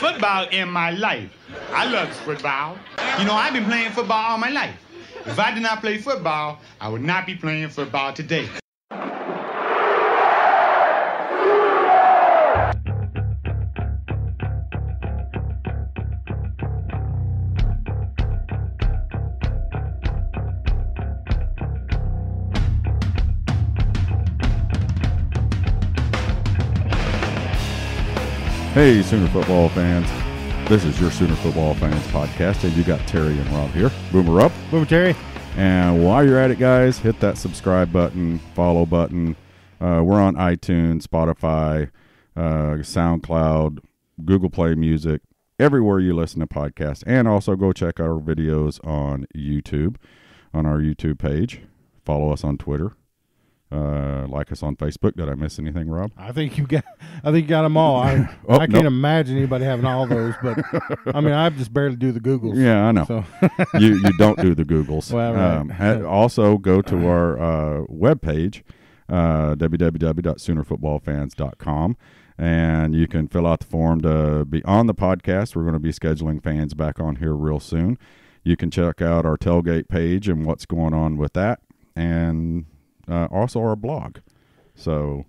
Football in my life. I love football. You know, I've been playing football all my life. If I did not play football, I would not be playing football today. Hey, Sooner football fans. This is your Sooner Football Fans podcast, and you got Terry and Rob here. Boomer up. Boomer Terry. And while you're at it, guys, hit that subscribe button, follow button. We're on iTunes, Spotify, SoundCloud, Google Play Music, everywhere you listen to podcasts. And also go check our videos on YouTube, on our YouTube page. Follow us on Twitter. Like us on Facebook. Did I miss anything, Rob? I think you got them all. I can't imagine anybody having all those, but I mean, I just barely do the Googles. Yeah, I know. So. you don't do the Googles. Well, right. Also, go to our webpage, www.soonerfootballfans.com, and you can fill out the form to be on the podcast. We're going to be scheduling fans back on here real soon. You can check out our tailgate page and what's going on with that, and also our blog. So,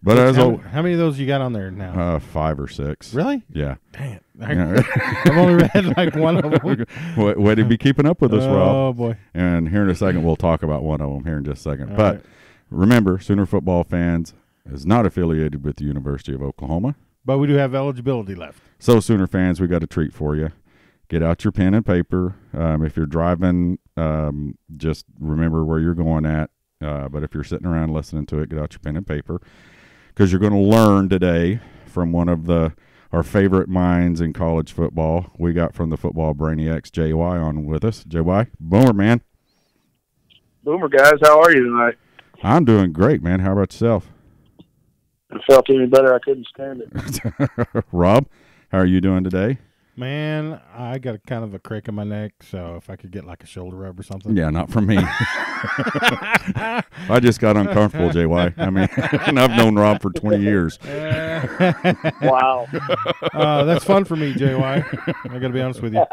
but how many of those you got on there now? 5 or 6. Really? Yeah. Dang it. I've only read like one of them. Way to be keeping up with us, Rob. Oh, boy. And here in a second, we'll talk about one of them here in just a second. All but right. Remember, Sooner Football Fans is not affiliated with the University of Oklahoma. But we do have eligibility left. So, Sooner fans, we got a treat for you. Get out your pen and paper. If you're driving, just remember where you're going at. But if you're sitting around listening to it, get out your pen and paper, because you're going to learn today from one of our favorite minds in college football. We got from the Football Braniacs, JY, on with us. JY, Boomer, man. Boomer, guys, how are you tonight? I'm doing great, man. How about yourself? I felt any better. I couldn't stand it. Rob, how are you doing today? Man, I got kind of a crick in my neck, so if I could get like a shoulder rub or something. Yeah, not from me. I just got uncomfortable, JY. I mean, and I've known Rob for 20 years. Wow. That's fun for me, JY. I got to be honest with you.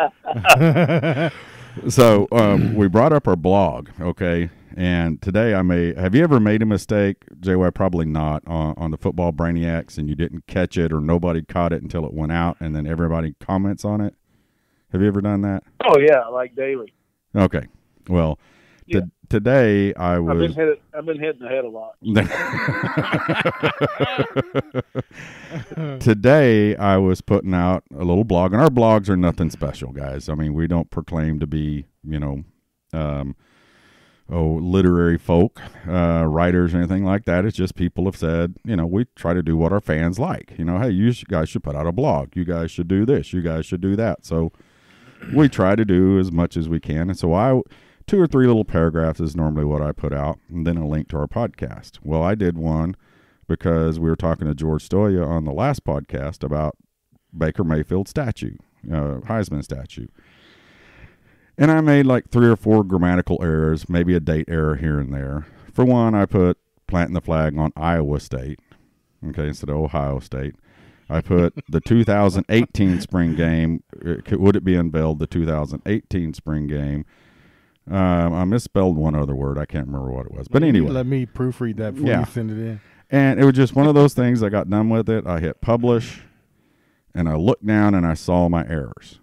So we brought up our blog, okay? And today have you ever made a mistake, JY? Probably not, on the Football Braniacs, and you didn't catch it or nobody caught it until it went out and then everybody comments on it? Have you ever done that? Oh, yeah, like daily. Okay. Well, yeah. Today I've been hitting the head a lot. Today I was putting out a little blog, and our blogs are nothing special, guys. I mean, we don't proclaim to be, literary folk, writers or anything like that. It's just people have said, we try to do what our fans like. Hey, you guys should put out a blog. You guys should do this. You guys should do that. So we try to do as much as we can. And so 2 or 3 little paragraphs is normally what I put out, and then a link to our podcast. Well, I did one because we were talking to George Stoya on the last podcast about Baker Mayfield's statue, Heisman statue. And I made like 3 or 4 grammatical errors, maybe a date error here and there. For one, I put planting the flag on Iowa State, okay, instead of Ohio State. I put the 2018 spring game. Would it be unveiled, the 2018 spring game? I misspelled one other word. I can't remember what it was. But anyway. Let me proofread that before you send it in. And it was just one of those things. I got done with it. I hit publish, and I looked down, and I saw my errors.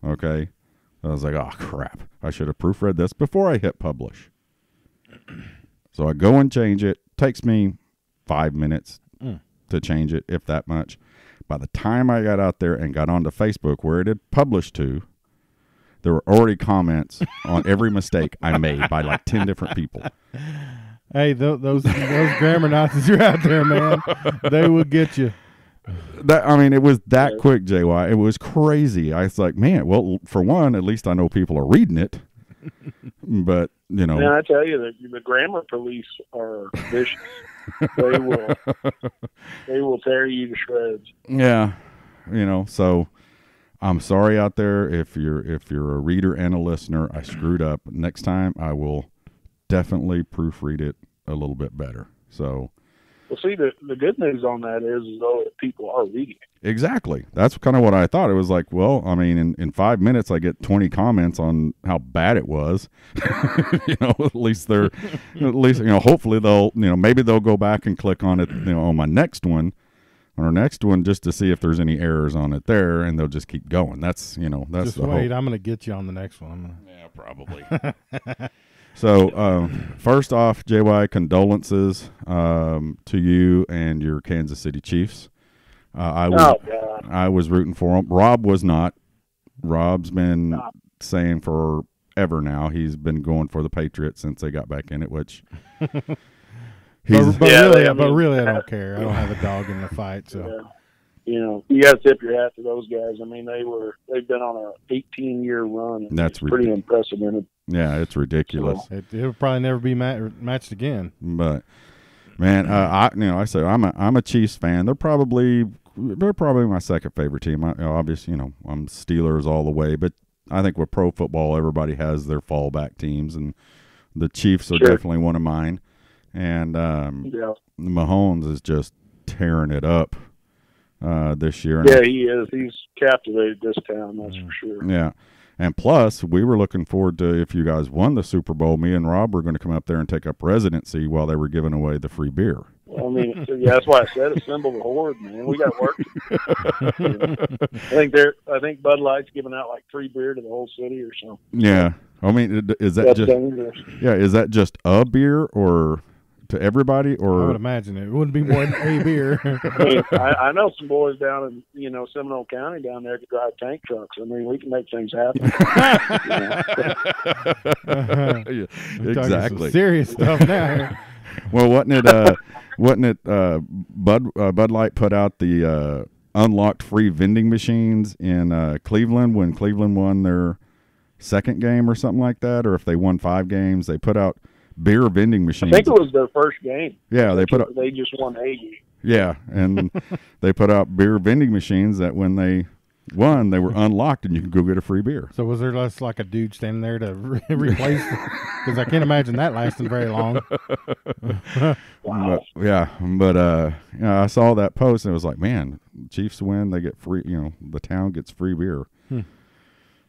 Okay? I was like, oh, crap. I should have proofread this before I hit publish. So I go and change it. Takes me 5 minutes to change it, if that much. By the time I got out there and got onto Facebook, where it had published to, there were already comments on every mistake I made by like 10 different people. Hey, those grammar Nazis are out there, man. They will get you. It was that quick, JY. It was crazy. I was like, man, well, for one, at least I know people are reading it. But, Man, I tell you, the grammar police are vicious. They will tear you to shreds. Yeah. So I'm sorry out there if you're a reader and a listener. I screwed up. Next time I will definitely proofread it a little bit better. So Well, see, the good news on that is though that people are reading it. Exactly. That's kind of what I thought. It was like, well, I mean, in 5 minutes, I get 20 comments on how bad it was. At least hopefully they'll, maybe they'll go back and click on it, on my next one, on our next one, just to see if there's any errors on it there, and they'll just keep going. That's, that's just the wait. hope. I'm going to get you on the next one. Yeah, probably. So, first off, JY, condolences to you and your Kansas City Chiefs. I was rooting for him. Rob was not. Rob's been saying forever now he's been going for the Patriots since they got back in it, which really, I don't care. I don't have a dog in the fight. So, you got to tip your hat to those guys. I mean, they've been on a 18-year run. That's pretty unprecedented. Yeah, it's ridiculous. So, it'll probably never be matched again. But man, I say I'm a Chiefs fan. They're probably my second favorite team. Obviously, I'm Steelers all the way, but I think with pro football, everybody has their fallback teams, and the Chiefs are definitely one of mine. And Mahomes is just tearing it up this year. Yeah, he is. He's captivated this town, that's for sure. Yeah. And plus, we were looking forward to, if you guys won the Super Bowl, me and Rob were going to come up there and take up residency while they were giving away the free beer. Well, I mean, that's why I said assemble the horde, man. We got work to do. I think Bud Light's giving out like free beer to the whole city or something. Yeah. I mean, is that is that just a beer or to everybody, or I would imagine it wouldn't be more than a beer. I mean, I know some boys down in Seminole County down there could drive tank trucks. I mean, we can make things happen. Exactly. Serious stuff now. Well, wasn't it Bud Light put out the unlocked free vending machines in Cleveland when Cleveland won their second game or something like that, or if they won 5 games, they put out beer vending machines. I think it was their first game. Yeah, they just won a game. Yeah, and they put out beer vending machines that when they won, they were unlocked, and you could go get a free beer. So was there just like a dude standing there to replace? Because I can't imagine that lasting very long. Wow. But I saw that post, and it was like, man, Chiefs win, they get free. The town gets free beer.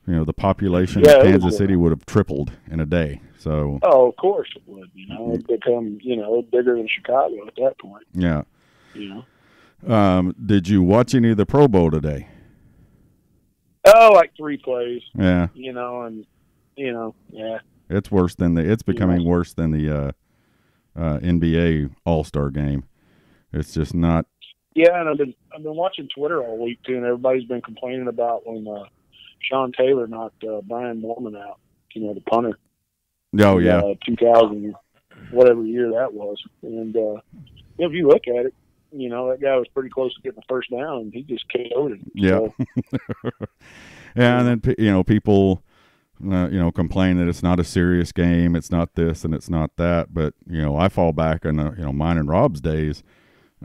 The population of Kansas City would have tripled in a day. So, of course it would. It'd become bigger than Chicago at that point. Yeah. Did you watch any of the Pro Bowl today? Oh, like 3 plays. Yeah. It's worse than it's becoming worse than the NBA All-Star game. It's just not. Yeah, and I've been watching Twitter all week too, and everybody's been complaining about when Sean Taylor knocked Brian Moorman out. The punter. Oh yeah. 2000, whatever year that was, and if you look at it, that guy was pretty close to getting the first down, and he just KO'd him. Yeah. So. Yeah, and then people, complain that it's not a serious game, it's not this and it's not that. But I fall back on mine and Rob's days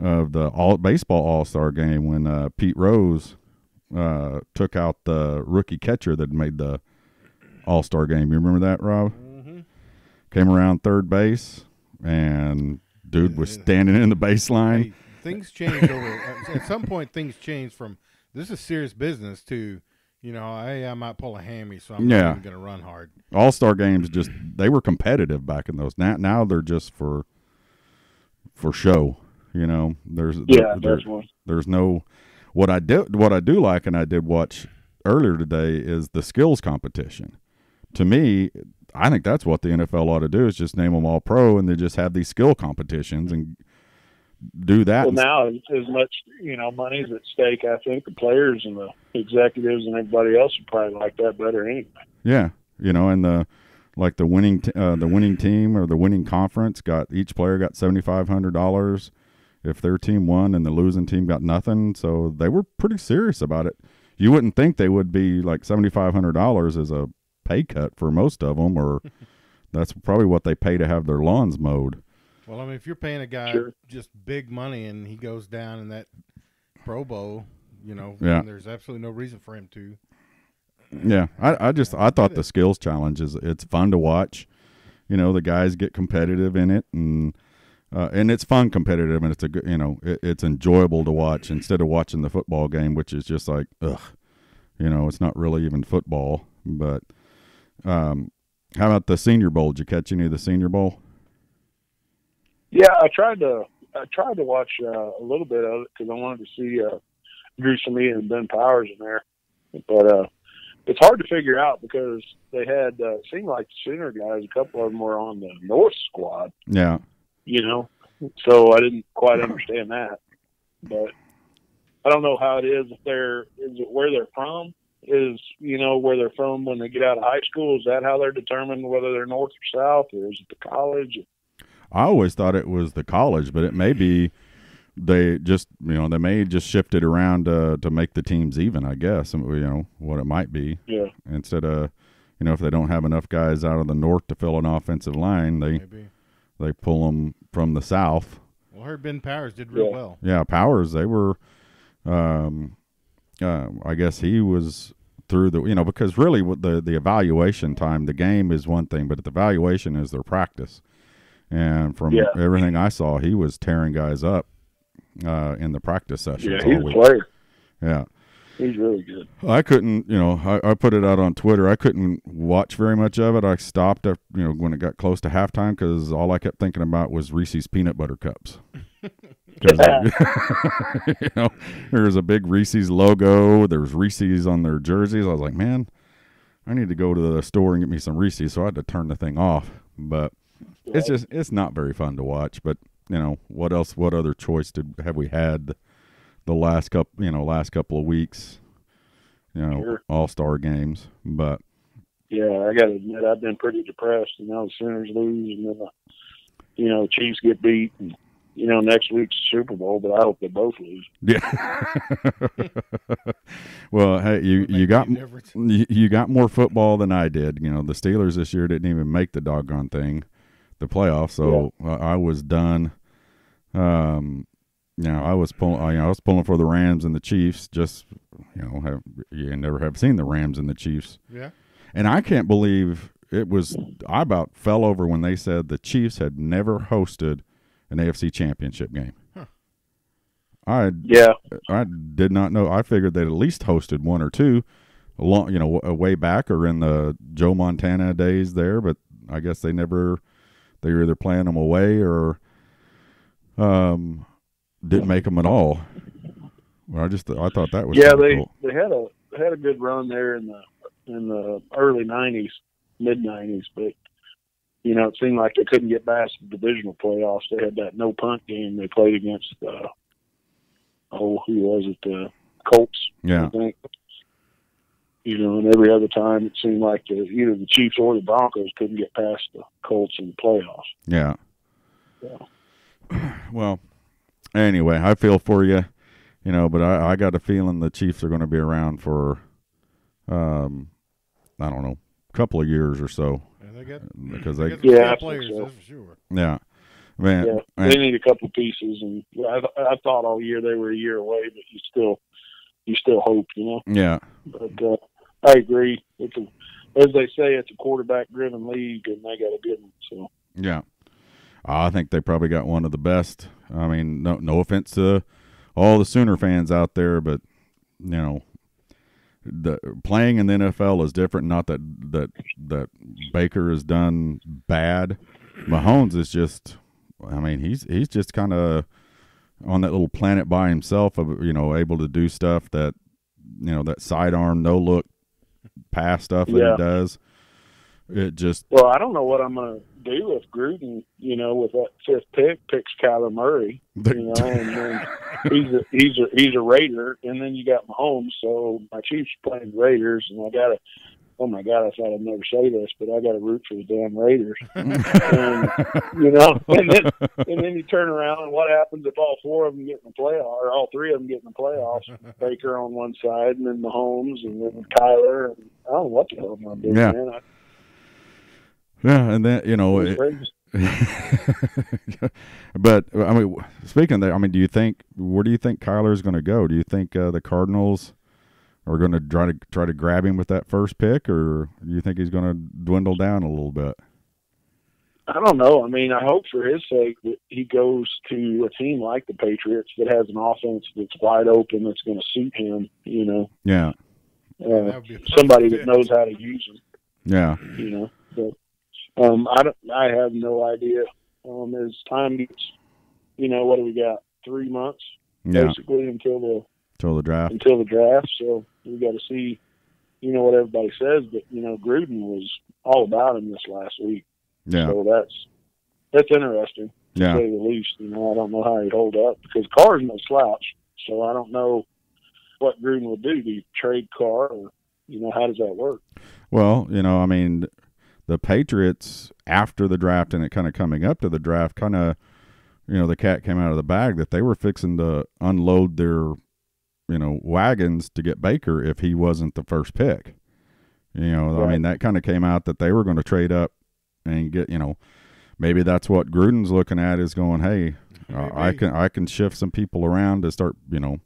of the baseball All-Star game when Pete Rose took out the rookie catcher that made the All-Star game. You remember that, Rob? Mm-hmm. Came around third base, and dude was standing in the baseline. Hey, things change over. At some point, things change from this is serious business to, hey, I might pull a hammy, so I'm not even going to run hard. All-Star games they were competitive back in those. Now they're just for show. There's no. What I do like, and I did watch earlier today, is the skills competition. To me, I think that's what the NFL ought to do, is just name them all pro and then just have these skill competitions and do that. Well, now as much, money is at stake, I think the players and the executives and everybody else would probably like that better anyway. Yeah. And the winning team or the winning conference each player got $7,500 if their team won, and the losing team got nothing. So they were pretty serious about it. You wouldn't think they would be like $7,500 as a pay cut for most of them, or that's probably what they pay to have their lawns mowed. Well, I mean, if you're paying a guy just big money and he goes down in that Pro Bowl, there's absolutely no reason for him to. Yeah, I thought the skills challenge it's fun to watch. The guys get competitive in it, and and it's fun, competitive, and it's a good, it's enjoyable to watch instead of watching the football game, which is just like, ugh, it's not really even football. But how about the Senior Bowl? Did you catch any of the Senior Bowl? Yeah, I tried to watch a little bit of it because I wanted to see Drew Samia and Ben Powers in there, but it's hard to figure out because they had seemed like the Sooner guys. A couple of them were on the North squad. Yeah. So I didn't quite understand that, but I don't know how it is. Is it where they're from? Where they're from when they get out of high school? Is that how they're determined whether they're North or South, or is it the college? I always thought it was the college, but it may be they just, they may just shift it around to make the teams even, I guess, what it might be. Yeah. Instead of, if they don't have enough guys out of the North to fill an offensive line, they pull them from the South. Well, I heard Ben Powers did real well. Yeah, Powers, they were, I guess he was through the, because really with the evaluation time, the game is one thing, but the evaluation is their practice. And from everything I saw, he was tearing guys up in the practice sessions. Yeah, he's a player. Yeah. He's really good. I couldn't, I put it out on Twitter. I couldn't watch very much of it. I stopped, when it got close to halftime because all I kept thinking about was Reese's Peanut Butter Cups. Because, there was a big Reese's logo. There was Reese's on their jerseys. I was like, man, I need to go to the store and get me some Reese's. So I had to turn the thing off. But it's not very fun to watch. But, what other choice have we had the last couple of weeks, Sure. all-star games, but yeah, I got to admit, I've been pretty depressed. The Sooners lose, and then the Chiefs get beat, and next week's Super Bowl. But I hope they both lose. Yeah. Well, hey, you got more football than I did. The Steelers this year didn't even make the doggone thing, the playoffs. So I was done. I was pulling for the Rams and the Chiefs. Just you never have seen the Rams and the Chiefs. Yeah. And I can't believe it was. I about fell over when they said the Chiefs had never hosted an AFC Championship game. Huh. I did not know. I figured they'd at least hosted one or two, way back or in the Joe Montana days there. But I guess they never. They were either playing them away or. Didn't make them at all. Well, I thought that was cool. They had a good run there in the early '90s, mid '90s, but it seemed like they couldn't get past the divisional playoffs. They had that no punt game they played against who was it? The Colts. Yeah. I think. And every other time it seemed like either the Chiefs or the Broncos couldn't get past the Colts in the playoffs. Yeah. Well, anyway, I feel for you, but I got a feeling the Chiefs are going to be around for, I don't know, a couple of years or so. Yeah, because they players, so. That's for sure. Yeah, man. Yeah, they need a couple pieces, and I thought all year they were a year away, but you still hope, Yeah. But I agree. As they say, it's a quarterback-driven league, and they got a good one. So yeah. I think they probably got one of the best. I mean, no offense to all the Sooner fans out there, but the playing in the NFL is different. Not that Baker has done bad. Mahomes is just, he's just kind of on that little planet by himself of able to do stuff that that sidearm no look pass stuff that he does. It just I don't know what I'm gonna do if Gruden, with that fifth pick, picks Kyler Murray, and then he's a Raider, and then you got Mahomes. So my Chiefs playing the Raiders, and I gotta. Oh my God! I thought I'd never say this, but I got to root for the damn Raiders. and then you turn around, and what happens if all four of them get in the playoffs, or all three of them get in the playoffs? Baker on one side, and then Mahomes, and then Kyler. And I don't know what the hell I'm gonna do, man. Yeah, and then but speaking of that, do you think where do you think Kyler's going to go? Do you think the Cardinals are going to try to grab him with that first pick, or do you think he's going to dwindle down a little bit? I don't know. I mean, I hope for his sake that he goes to a team like the Patriots that has an offense that's wide open, that's going to suit him, Yeah. Somebody that knows how to use them. Yeah. But I have no idea. As time gets, what do we got? 3 months basically until the draft. So we got to see, what everybody says. But Gruden was all about him this last week. Yeah. So that's interesting to say the least. I don't know how he'd hold up because Carr's no slouch. So I don't know what Gruden would do. Do you trade Carr, or how does that work? Well, I mean, the Patriots after the draft and it kind of coming up to the draft, kind of, the cat came out of the bag that they were fixing to unload their, wagons to get Baker if he wasn't the first pick. Right. I mean, that kind of came out that they were going to trade up and get, maybe that's what Gruden's looking at is going, hey, I can shift some people around to start, to,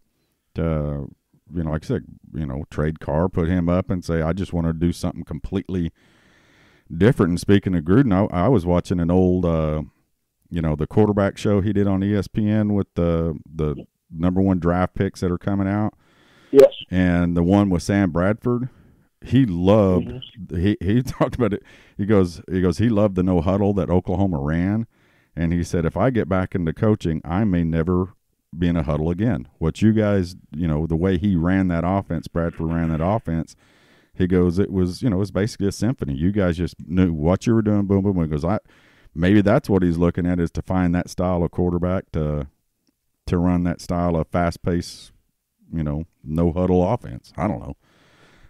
like I said, trade Carr, put him up and say, I just want to do something completely different. And speaking of Gruden, I was watching an old, the quarterback show he did on ESPN with the number 1 draft picks that are coming out. Yes. And the one with Sam Bradford, he loved, he talked about it. He goes, he loved the no huddle that Oklahoma ran. And he said, if I get back into coaching, I may never be in a huddle again. What you guys, the way he ran that offense, Bradford ran that offense, he goes, it was, it was basically a symphony. You guys just knew what you were doing, boom, boom, boom. He goes, maybe that's what he's looking at, is to find that style of quarterback to run that style of fast-paced, no huddle offense. I don't know.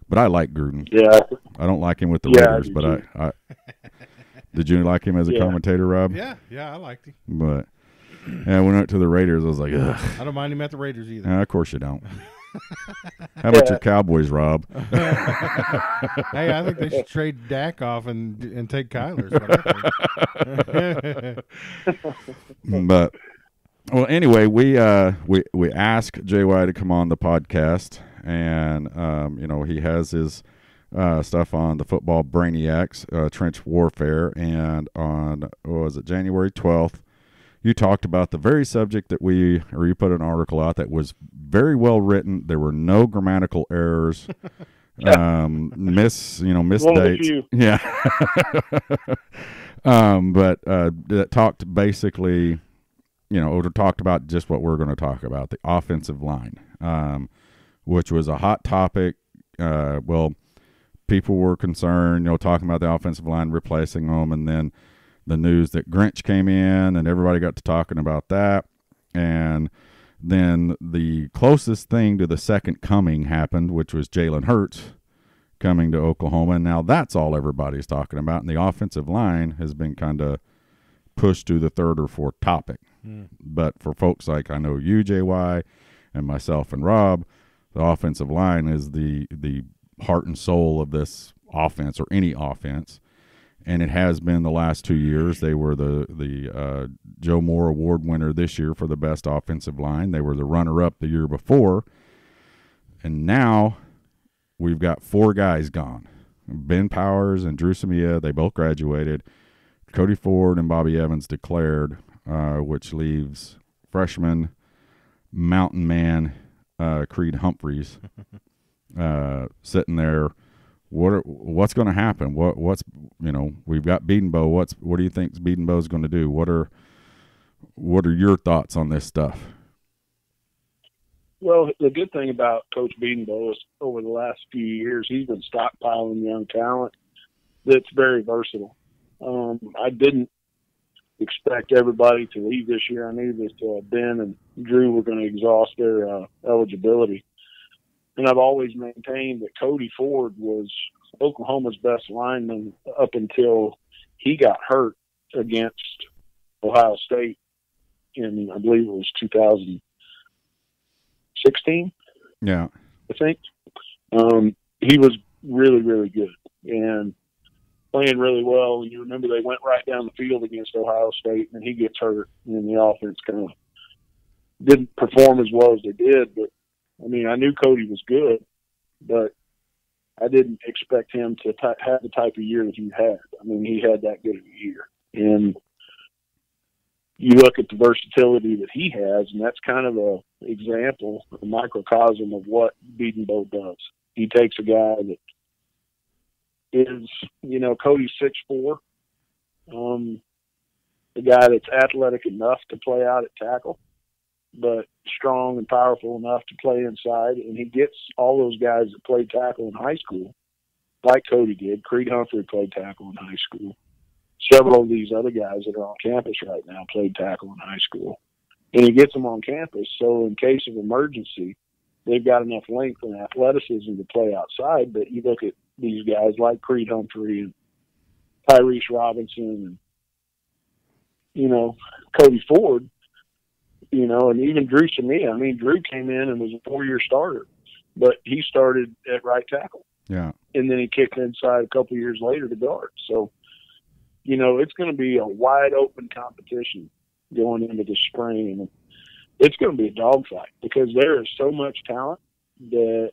But I like Gruden. Yeah. I don't like him with the Raiders, but I did you like him as a commentator, Rob? Yeah, I liked him. But I went out to the Raiders. I was like, ugh. I don't mind him at the Raiders either. Of course you don't. How about your Cowboys, Rob? Hey, I think they should trade Dak off and take Kyler's. But well, anyway, we asked JY to come on the podcast, and he has his stuff on the Football Braniacs, Trenchwarfare, and on January 12th. You talked about the very subject that you put an article out that was very well written. There were no grammatical errors, missed dates. Yeah. But that talked basically, talked about just what we're going to talk about, the offensive line, which was a hot topic. People were concerned, talking about the offensive line, replacing them, and then the news that Grinch came in and everybody got to talking about that. And then the closest thing to the second coming happened, which was Jalen Hurts coming to Oklahoma. And now that's all everybody's talking about. And the offensive line has been kind of pushed to the third or fourth topic. But for folks like I know you, JY, and myself and Rob, the offensive line is the heart and soul of this offense, or any offense. And it has been the last 2 years. They were the Joe Moore Award winner this year for the best offensive line. They were the runner-up the year before. And now we've got 4 guys gone. Ben Powers and Drew Samia, they both graduated. Cody Ford and Bobby Evans declared, which leaves freshman mountain man Creed Humphreys sitting there. What's going to happen? What's we've got Bedenbough. What do you think Bedenbough's going to do? What are your thoughts on this stuff? Well, the good thing about Coach Bedenbough is over the last few years, he's been stockpiling young talent that's very versatile. I didn't expect everybody to leave this year. I knew that Ben and Drew were going to exhaust their eligibility. And I've always maintained that Cody Ford was Oklahoma's best lineman up until he got hurt against Ohio State in, I believe it was 2016. Yeah. I think. He was really, really good and playing really well. And you remember they went right down the field against Ohio State, and he gets hurt, and the offense kind of didn't perform as well as they did. But I mean, I knew Cody was good, but I didn't expect him to have the type of year that he had. I mean, he had that good of a year. And you look at the versatility that he has, and that's kind of a example, a microcosm of what Bedenbough does. He takes a guy that is, Cody's 6'4", a guy that's athletic enough to play out at tackle, but strong and powerful enough to play inside. And he gets all those guys that played tackle in high school, like Cody did. Creed Humphrey played tackle in high school. Several of these other guys that are on campus right now played tackle in high school. And he gets them on campus, so in case of emergency, they've got enough length and athleticism to play outside. But you look at these guys like Creed Humphrey and Tyrese Robinson and, Cody Ford, and even Drew Samia. I mean, Drew came in and was a 4-year starter, but he started at right tackle. Yeah. And then he kicked inside a couple years later to guard. So, it's going to be a wide open competition going into the spring. And it's going to be a dogfight because there is so much talent that,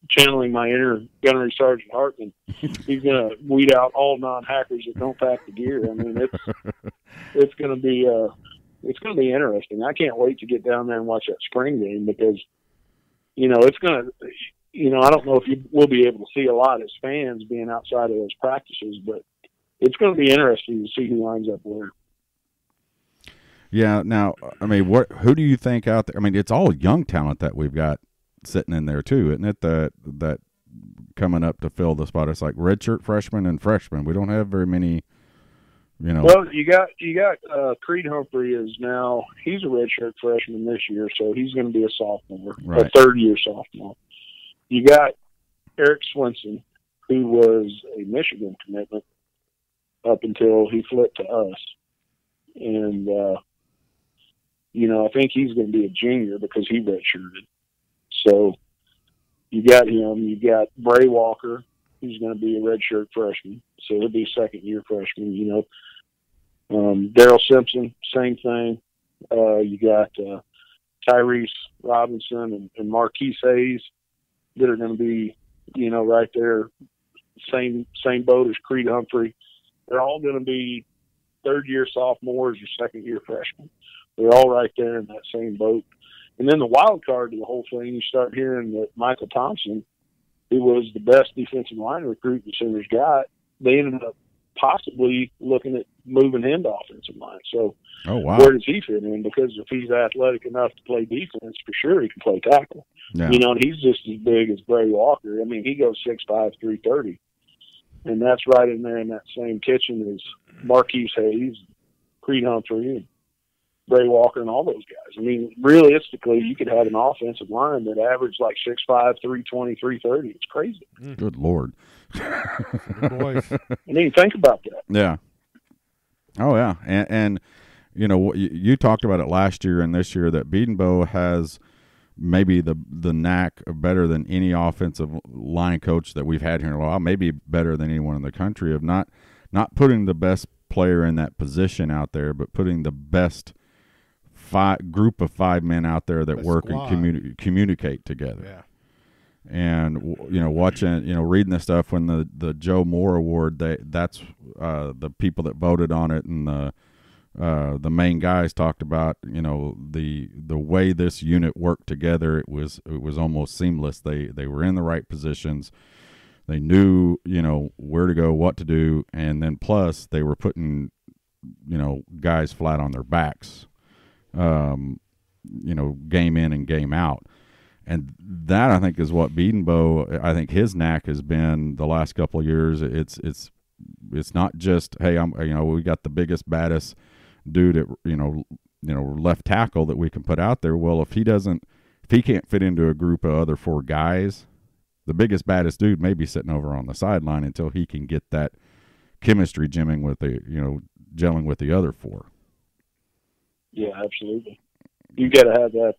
channeling my inner Gunnery Sergeant Hartman, he's going to weed out all non-hackers that don't pack the gear. I mean, it's going to be interesting. I can't wait to get down there and watch that spring game because, it's going to, I don't know if we'll be able to see a lot as fans being outside of those practices, but it's going to be interesting to see who lines up where. Yeah. Now, I mean, who do you think out there? I mean, it's all young talent that we've got sitting in there too, isn't it? That coming up to fill the spot. It's like redshirt freshmen and freshmen. We don't have very many. Well, you got Creed Humphrey he's a redshirt freshman this year, so he's going to be a sophomore, right. A third-year sophomore. You got Eric Swenson, who was a Michigan commitment up until he flipped to us. And, I think he's going to be a junior because he redshirted. So you got him. You got Bray Walker, who's going to be a redshirt freshman. So he'll be a second-year freshman, Daryl Simpson, same thing. You got Tyrese Robinson and Marquise Hayes that are going to be, right there, same boat as Creed Humphrey. They're all going to be third-year sophomores or second-year freshmen. They're all right there in that same boat. And then the wild card to the whole thing, you start hearing that Michael Thompson, who was the best defensive line recruit the Sooners got, they ended up possibly looking at moving him to offensive line. So where does he fit in? Because if he's athletic enough to play defense, for sure he can play tackle. Yeah. And he's just as big as Bray Walker. I mean, he goes 6'5", 330. And that's right in there in that same kitchen as Marquise Hayes, Creed Humphrey, and Bray Walker, and all those guys. I mean, realistically, you could have an offensive line that averaged like 6'5", 320, 330. It's crazy. Good Lord. Good boys. I mean, think about that. Yeah. Oh, yeah. And you talked about it last year and this year that Bedenbough has maybe the knack better than any offensive line coach that we've had here in a while, maybe better than anyone in the country, of not putting the best player in that position out there, but putting the best group of 5 men out there that work and communicate together. Yeah. And watching, reading the stuff when the Joe Moore Award, that's the people that voted on it, and the main guys talked about the way this unit worked together. It was almost seamless. They were in the right positions. They knew where to go, what to do, and then plus they were putting guys flat on their backs, game in and game out. And that, I think, is what Bedenbough, I think his knack has been the last couple of years. It's not just, hey, we got the biggest, baddest dude at left tackle that we can put out there. Well, if he can't fit into a group of other 4 guys, the biggest, baddest dude may be sitting over on the sideline until he can get that chemistry gelling with the other 4. Yeah, absolutely. You got to have that.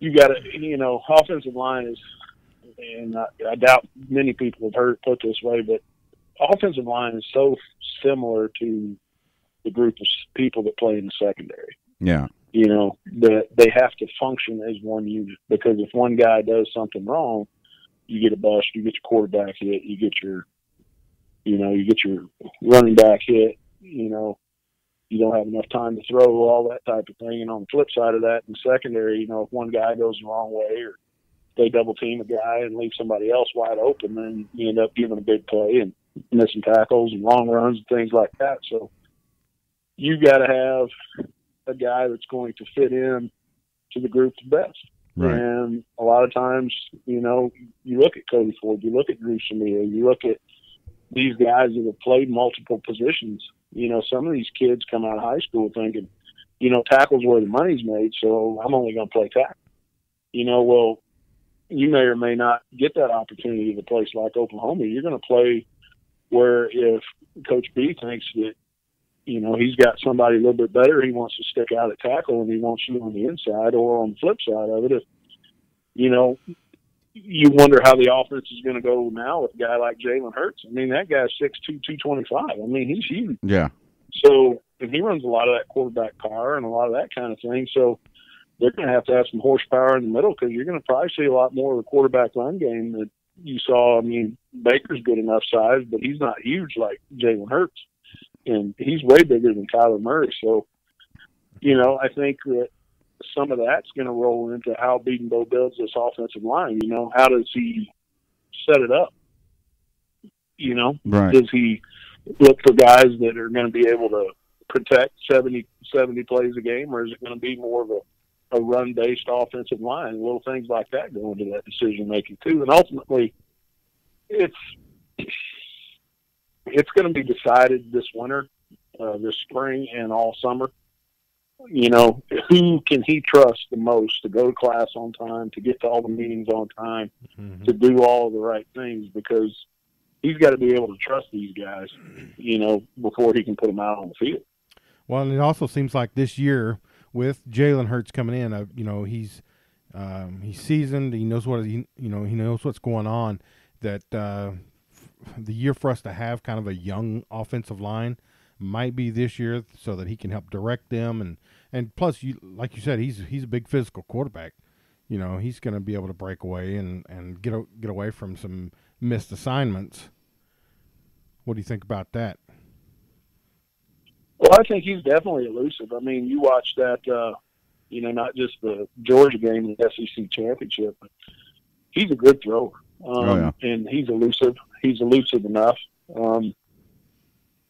You got to, offensive line is, and I doubt many people have heard it put this way, but offensive line is so similar to the group of people that play in the secondary. Yeah. That they have to function as one unit, because if one guy does something wrong, you get a bust, you get your quarterback hit, you get your, You get your running back hit, you don't have enough time to throw, all that type of thing. And on the flip side of that, in secondary, if one guy goes the wrong way or they double team a guy and leave somebody else wide open, then you end up giving a big play and missing tackles and long runs and things like that. So you got to have a guy that's going to fit in to the group the best. Right. And a lot of times, you look at Cody Ford, you look at Drew Samia, you look at these guys that have played multiple positions. Some of these kids come out of high school thinking, tackle's where the money's made, so I'm only going to play tackle. Well, you may or may not get that opportunity at a place like Oklahoma. You're going to play where if Coach B thinks that, he's got somebody a little bit better, he wants to stick out at tackle and he wants you on the inside, or on the flip side of it, if, you wonder how the offense is going to go now with a guy like Jalen Hurts. I mean, that guy's 6'2", 225. I mean, he's huge. Yeah. So, and he runs a lot of that quarterback power and a lot of that kind of thing. So they're going to have some horsepower in the middle, because you're going to probably see a lot more of the quarterback run game that you saw. I mean, Baker's good enough size, but he's not huge like Jalen Hurts. And he's way bigger than Kyler Murray. So, I think that some of that's going to roll into how Bedenbough builds this offensive line. How does he set it up? Right. Does he look for guys that are going to be able to protect 70 plays a game, or is it going to be more of a run-based offensive line? Little things like that go into that decision-making too. And ultimately, it's going to be decided this winter, this spring, and all summer. Who can he trust the most to go to class on time, to get to all the meetings on time, to do all the right things, because he's got to be able to trust these guys, before he can put them out on the field. Well, and it also seems like this year with Jalen Hurts coming in, he's seasoned. He knows he knows what's going on. That the year for us to have kind of a young offensive line might be this year, so that he can help direct them, and plus, like you said, he's a big physical quarterback. He's going to be able to break away and get away from some missed assignments. What do you think about that? Well, I think he's definitely elusive. I mean, you watch that, not just the Georgia game, the SEC championship, but he's a good thrower. And he's elusive. He's elusive enough.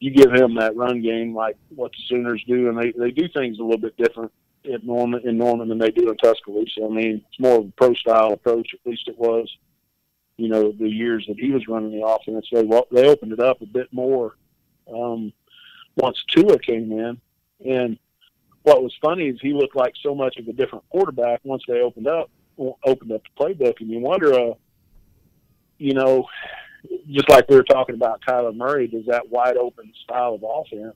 You give him that run game like what the Sooners do, and they do things a little bit different in Norman than they do in Tuscaloosa. I mean, it's more of a pro-style approach, at least it was, the years that he was running the offense. They opened it up a bit more once Tua came in. And what was funny is he looked like so much of a different quarterback once they opened up the playbook. And you wonder, just like we were talking about Kyler Murray, does that wide open style of offense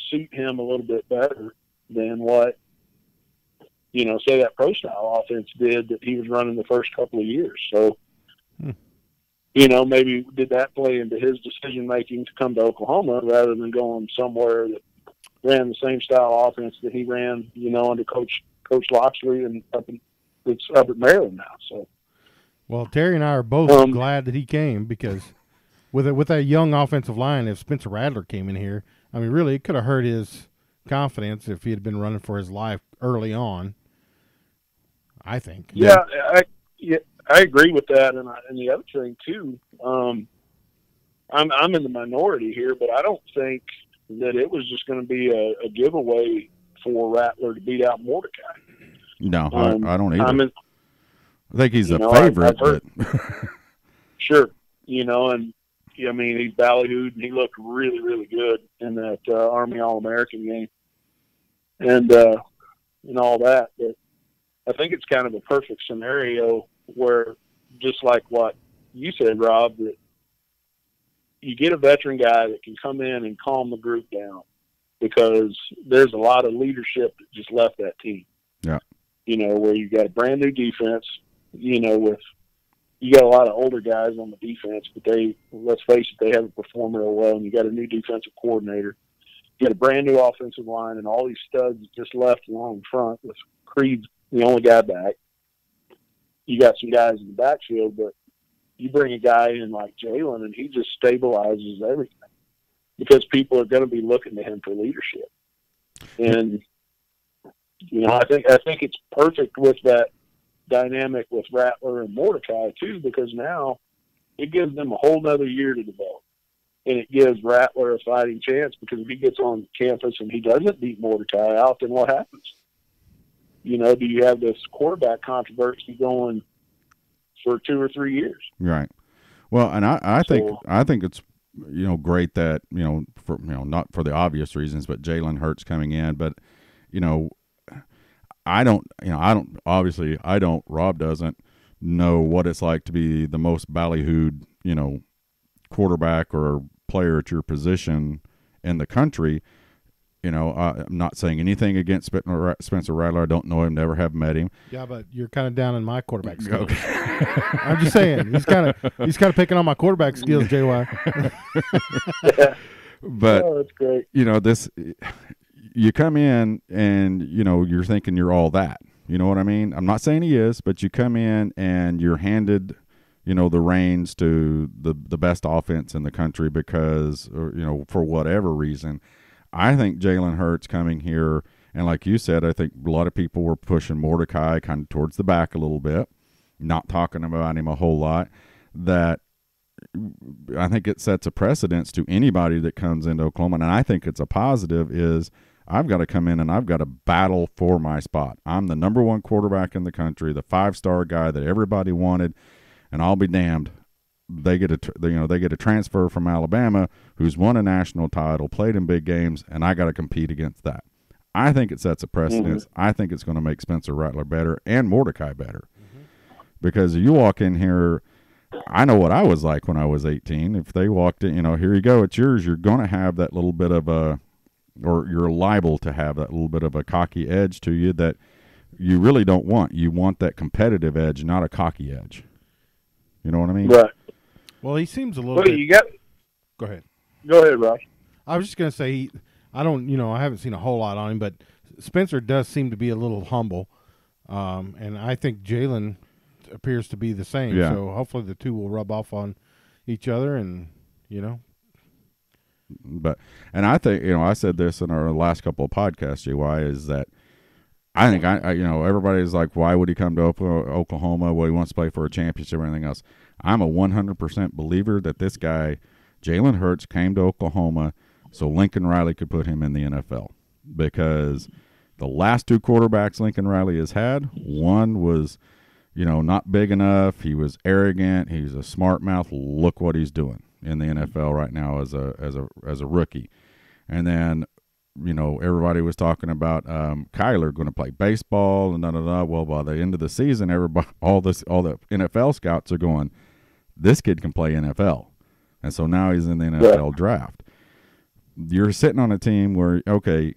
suit him a little bit better than what, say that pro style offense did that he was running the first couple of years? So, maybe did that play into his decision making to come to Oklahoma rather than going somewhere that ran the same style offense that he ran, under Coach Loxley and it's up at Maryland now. So. Well, Terry and I are both glad that he came, because with that young offensive line, if Spencer Rattler came in here, I mean, really, it could have hurt his confidence if he had been running for his life early on, I think. Yeah, I agree with that. And the other thing, too, I'm in the minority here, but I don't think that it was just going to be a giveaway for Rattler to beat out Mordecai. No, I don't either. I think he's a favorite. Sure. And I mean, he's ballyhooed, and he looked really, really good in that Army All-American game and all that. But I think it's kind of a perfect scenario where, just like what you said, Rob, that you get a veteran guy that can come in and calm the group down, because there's a lot of leadership that just left that team. Yeah. Where you got a brand new defense, with you got a lot of older guys on the defense, but let's face it, they haven't performed real well, and you got a new defensive coordinator. You got a brand new offensive line, and all these studs just left along front, with Creed the only guy back. You got some guys in the backfield, but you bring a guy in like Jalen, and he just stabilizes everything because people are going to be looking to him for leadership. And I think it's perfect with that dynamic with Rattler and Mordecai too, because now it gives them a whole nother year to develop. And it gives Rattler a fighting chance, because if he gets on campus and he doesn't beat Mordecai out, then what happens? Do you have this quarterback controversy going for 2 or 3 years? Right. Well, and I think it's great that for not for the obvious reasons, but Jalen Hurts coming in, but Rob doesn't know what it's like to be the most ballyhooed quarterback or player at your position in the country. I'm not saying anything against Spencer Rattler. I don't know him, never have met him. Yeah, but you're kind of down in my quarterback skills. Okay. I'm just saying he's kind of picking on my quarterback skills, JY. But that's great. This, you come in and you're thinking you're all that. You know what I mean? I'm not saying he is, but you come in and you're handed the reins to the best offense in the country because for whatever reason. I think Jalen Hurts coming here, and like you said, I think a lot of people were pushing Mordecai kind of towards the back a little bit, not talking about him a whole lot. That I think it sets a precedence to anybody that comes into Oklahoma, and I think it's a positive, is I've got to come in and I've got to battle for my spot. I'm the number one quarterback in the country, the 5-star guy that everybody wanted, and I'll be damned. They get a transfer from Alabama who's won a national title, played in big games, and I got to compete against that. I think it sets a precedence. Mm-hmm. I think it's going to make Spencer Rattler better and Mordecai better. Mm-hmm. Because you walk in here, I know what I was like when I was 18. If they walked in, here you go, it's yours, you're going to have that little bit of or you're liable to have that little bit of a cocky edge to you that you really don't want. You want that competitive edge, not a cocky edge. You know what I mean? Right. Well, he seems a little bit. Go ahead. Go ahead, Ross. I was just going to say, I haven't seen a whole lot on him, but Spencer does seem to be a little humble, and I think Jalen appears to be the same. Yeah. So hopefully the two will rub off on each other, and But I think I said this in our last couple of podcasts, JY, is that I think everybody's like, why would he come to Oklahoma? Well, he wants to play for a championship or anything else. I'm a 100% believer that this guy, Jalen Hurts, came to Oklahoma so Lincoln Riley could put him in the NFL, because the last 2 quarterbacks Lincoln Riley has had, one was, not big enough. He was arrogant. He's a smart mouth. Look what he's doing in the NFL right now as a rookie. And then, everybody was talking about Kyler going to play baseball and Well, by the end of the season, all the NFL scouts are going, this kid can play NFL. And so now he's in the NFL draft. You're sitting on a team where, okay,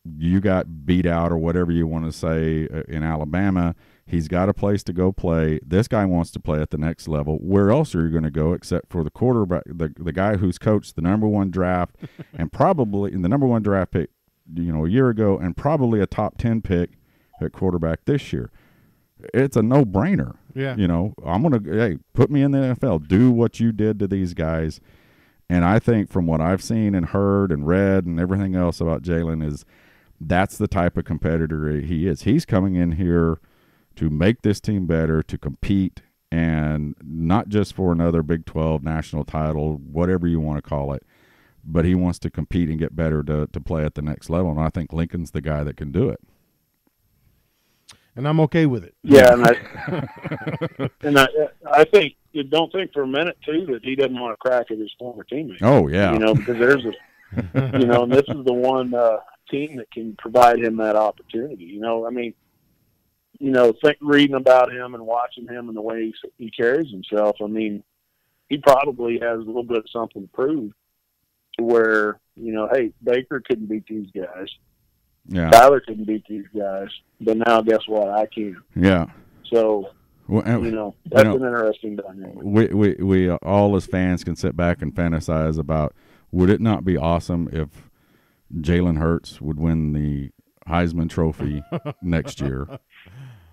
you got beat out or whatever you want to say in Alabama. He's got a place to go play. This guy wants to play at the next level. Where else are you going to go except for the quarterback, the guy who's coached the number 1 draft and probably in the number 1 draft pick, a year ago, and probably a top 10 pick at quarterback this year? It's a no-brainer. Yeah. I'm going to, put me in the NFL. Do what you did to these guys. And I think from what I've seen and heard and read and everything else about Jalen is that's the type of competitor he is. He's coming in here to make this team better, to compete, and not just for another Big 12 national title, whatever you want to call it, but he wants to compete and get better to play at the next level, and I think Lincoln's the guy that can do it. And I'm okay with it. Yeah, and I think, don't think for a minute, too, that he doesn't want to crack at his former teammates. Oh, yeah. Because there's and this is the one team that can provide him that opportunity. Reading about him and watching him and the way he carries himself, he probably has a little bit of something to prove to where, hey, Baker couldn't beat these guys. Yeah. Tyler couldn't beat these guys. But now guess what? I can. Yeah. So, that's an interesting dynamic. We all as fans can sit back and fantasize about, would it not be awesome if Jalen Hurts would win the Heisman Trophy next year?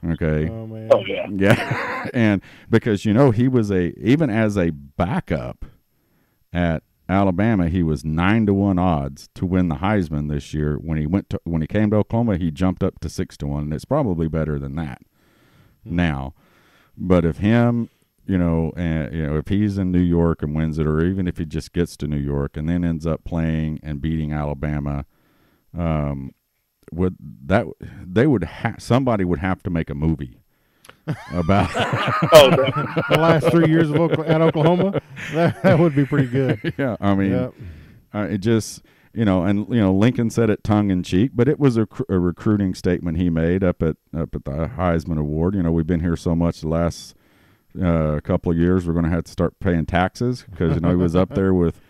Okay. Oh man. Oh yeah. Yeah. And because he was even as a backup at Alabama, he was 9-1 odds to win the Heisman this year. When he came to Oklahoma, he jumped up to 6-1, and it's probably better than that now. But if him, if he's in New York and wins it, or even if he just gets to New York and then ends up playing and beating Alabama, somebody would have to make a movie about the last 3 years at Oklahoma. That would be pretty good. Yeah, I mean, it just Lincoln said it tongue in cheek, but it was a recruiting statement he made up at the Heisman Award. We've been here so much the last couple of years, we're going to have to start paying taxes because he was up there with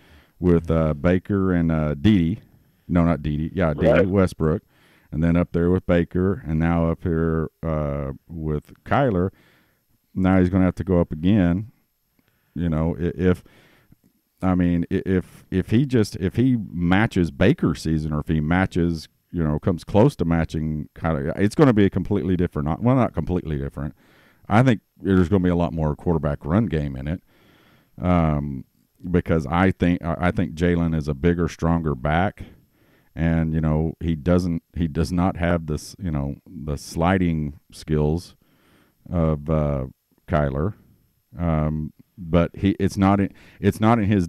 Baker and Dede. No, not Dede. Yeah, Dede Right. Westbrook. And then up there with Baker, and now up here with Kyler. Now he's going to have to go up again. If he matches Baker's season, or if he matches, comes close to matching, it's going to be a completely different. Well, not completely different. I think there's going to be a lot more quarterback run game in it, because I think Jalen is a bigger, stronger back. And he does not have this the sliding skills of Kyler, but it's not in his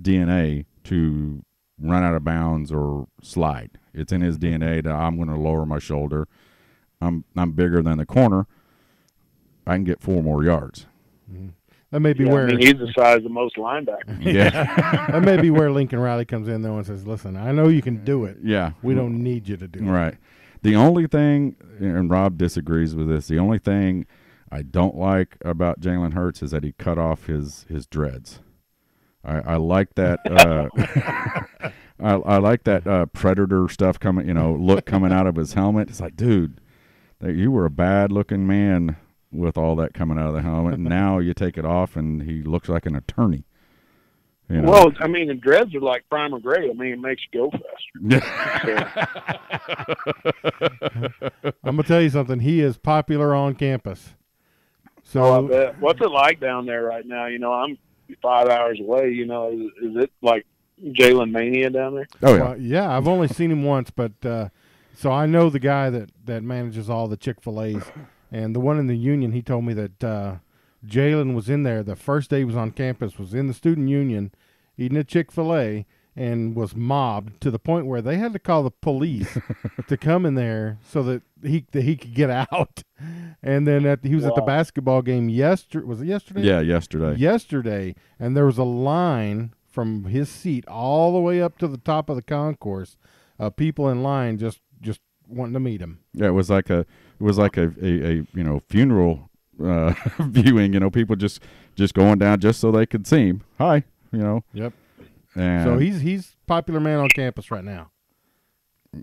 DNA to run out of bounds or slide. It's in his DNA that I'm going to lower my shoulder. I'm bigger than the corner. I can get 4 more yards. Mm-hmm. That may be where he's the size of most linebackers. Yeah, that may be where Lincoln Riley comes in though and says, "Listen, I know you can do it. Yeah, we don't need you to do it." Right. The only thing, and Rob disagrees with this, the only thing I don't like about Jalen Hurts is that he cut off his dreads. I like that. I like that predator stuff coming. Look coming out of his helmet. It's like, dude, you were a bad looking man with all that coming out of the helmet, and now you take it off and he looks like an attorney. Well, the dreads are like primer gray. It makes you go faster. I'm gonna tell you something. He is popular on campus. So I bet. What's it like down there right now? I'm 5 hours away. Is it like Jalen mania down there? Oh yeah. Well, yeah, I've only seen him once, but so I know the guy that manages all the Chick-fil-A's. And the one in the Union, he told me that Jalen was in there the first day he was on campus, was in the student union, eating a Chick-fil-A, and was mobbed to the point where they had to call the police to come in there so that he could get out. And then he was at the basketball game yesterday. Was it yesterday? Yeah, yesterday. Yesterday, and there was a line from his seat all the way up to the top of the concourse, people in line just wanting to meet him. Yeah, it was like a funeral viewing. People just going down just so they could see him. Hi, Yep. And so he's popular man on campus right now.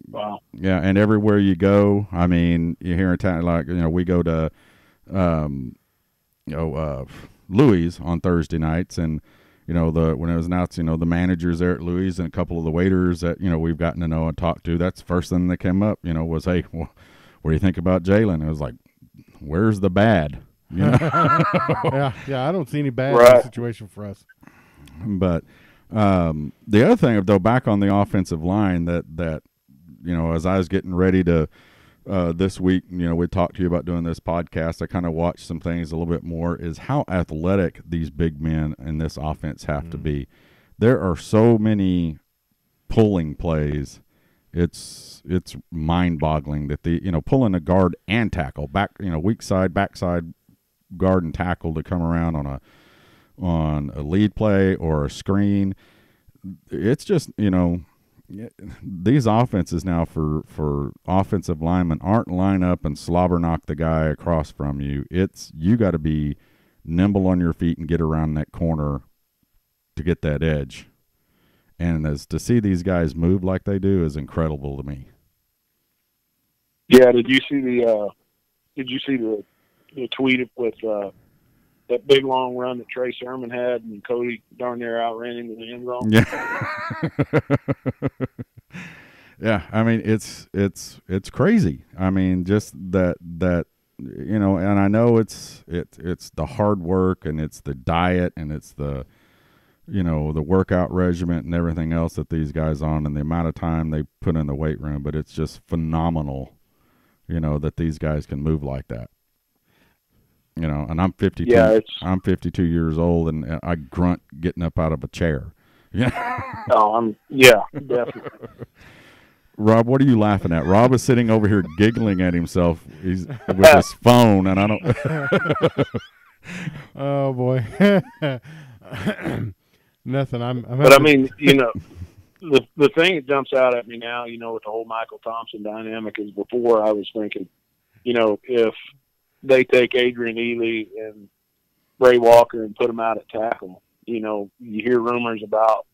Wow. Yeah, and everywhere you go, you hear in town, like we go to, Louis on Thursday nights, and when it was announced, the managers there at Louis and a couple of the waiters that we've gotten to know and talk to. That's the first thing that came up. Was, hey, well, what do you think about Jalen? It was like, where's the bad? Yeah, I don't see any bad in the situation for us. But the other thing, though, back on the offensive line, that as I was getting ready to this week, we talked to you about doing this podcast. I kind of watched some things a little bit more. Is how athletic these big men in this offense have to be. There are so many pulling plays. It's mind-boggling that pulling a guard and tackle back, weak side, backside guard and tackle to come around on a lead play or a screen. It's just these offenses now for offensive linemen aren't line up and slobber knock the guy across from you. It's you got to be nimble on your feet and get around that corner to get that edge. And as to see these guys move like they do is incredible to me. Yeah, did you see the tweet with that big long run that Trey Sermon had and Cody darn near outran him in the end zone? Yeah. Yeah, it's crazy. Just that you know, and I know it's the hard work and it's the diet and it's the, you know, the workout regimen and everything else that these guys on and the amount of time they put in the weight room, but it's just phenomenal, you know, that these guys can move like that. You know, and I'm 52. Yeah, I'm 52 years old, and I grunt getting up out of a chair. Yeah. Yeah, definitely. Rob, what are you laughing at? Rob is sitting over here giggling at himself. He's with his phone, and I don't. Oh boy. Nothing. But I mean, you know, the thing that jumps out at me now, you know, with the whole Michael Thompson dynamic is before I was thinking, you know, if they take Adrian Ely and Bray Walker and put them out at tackle, you know, you hear rumors about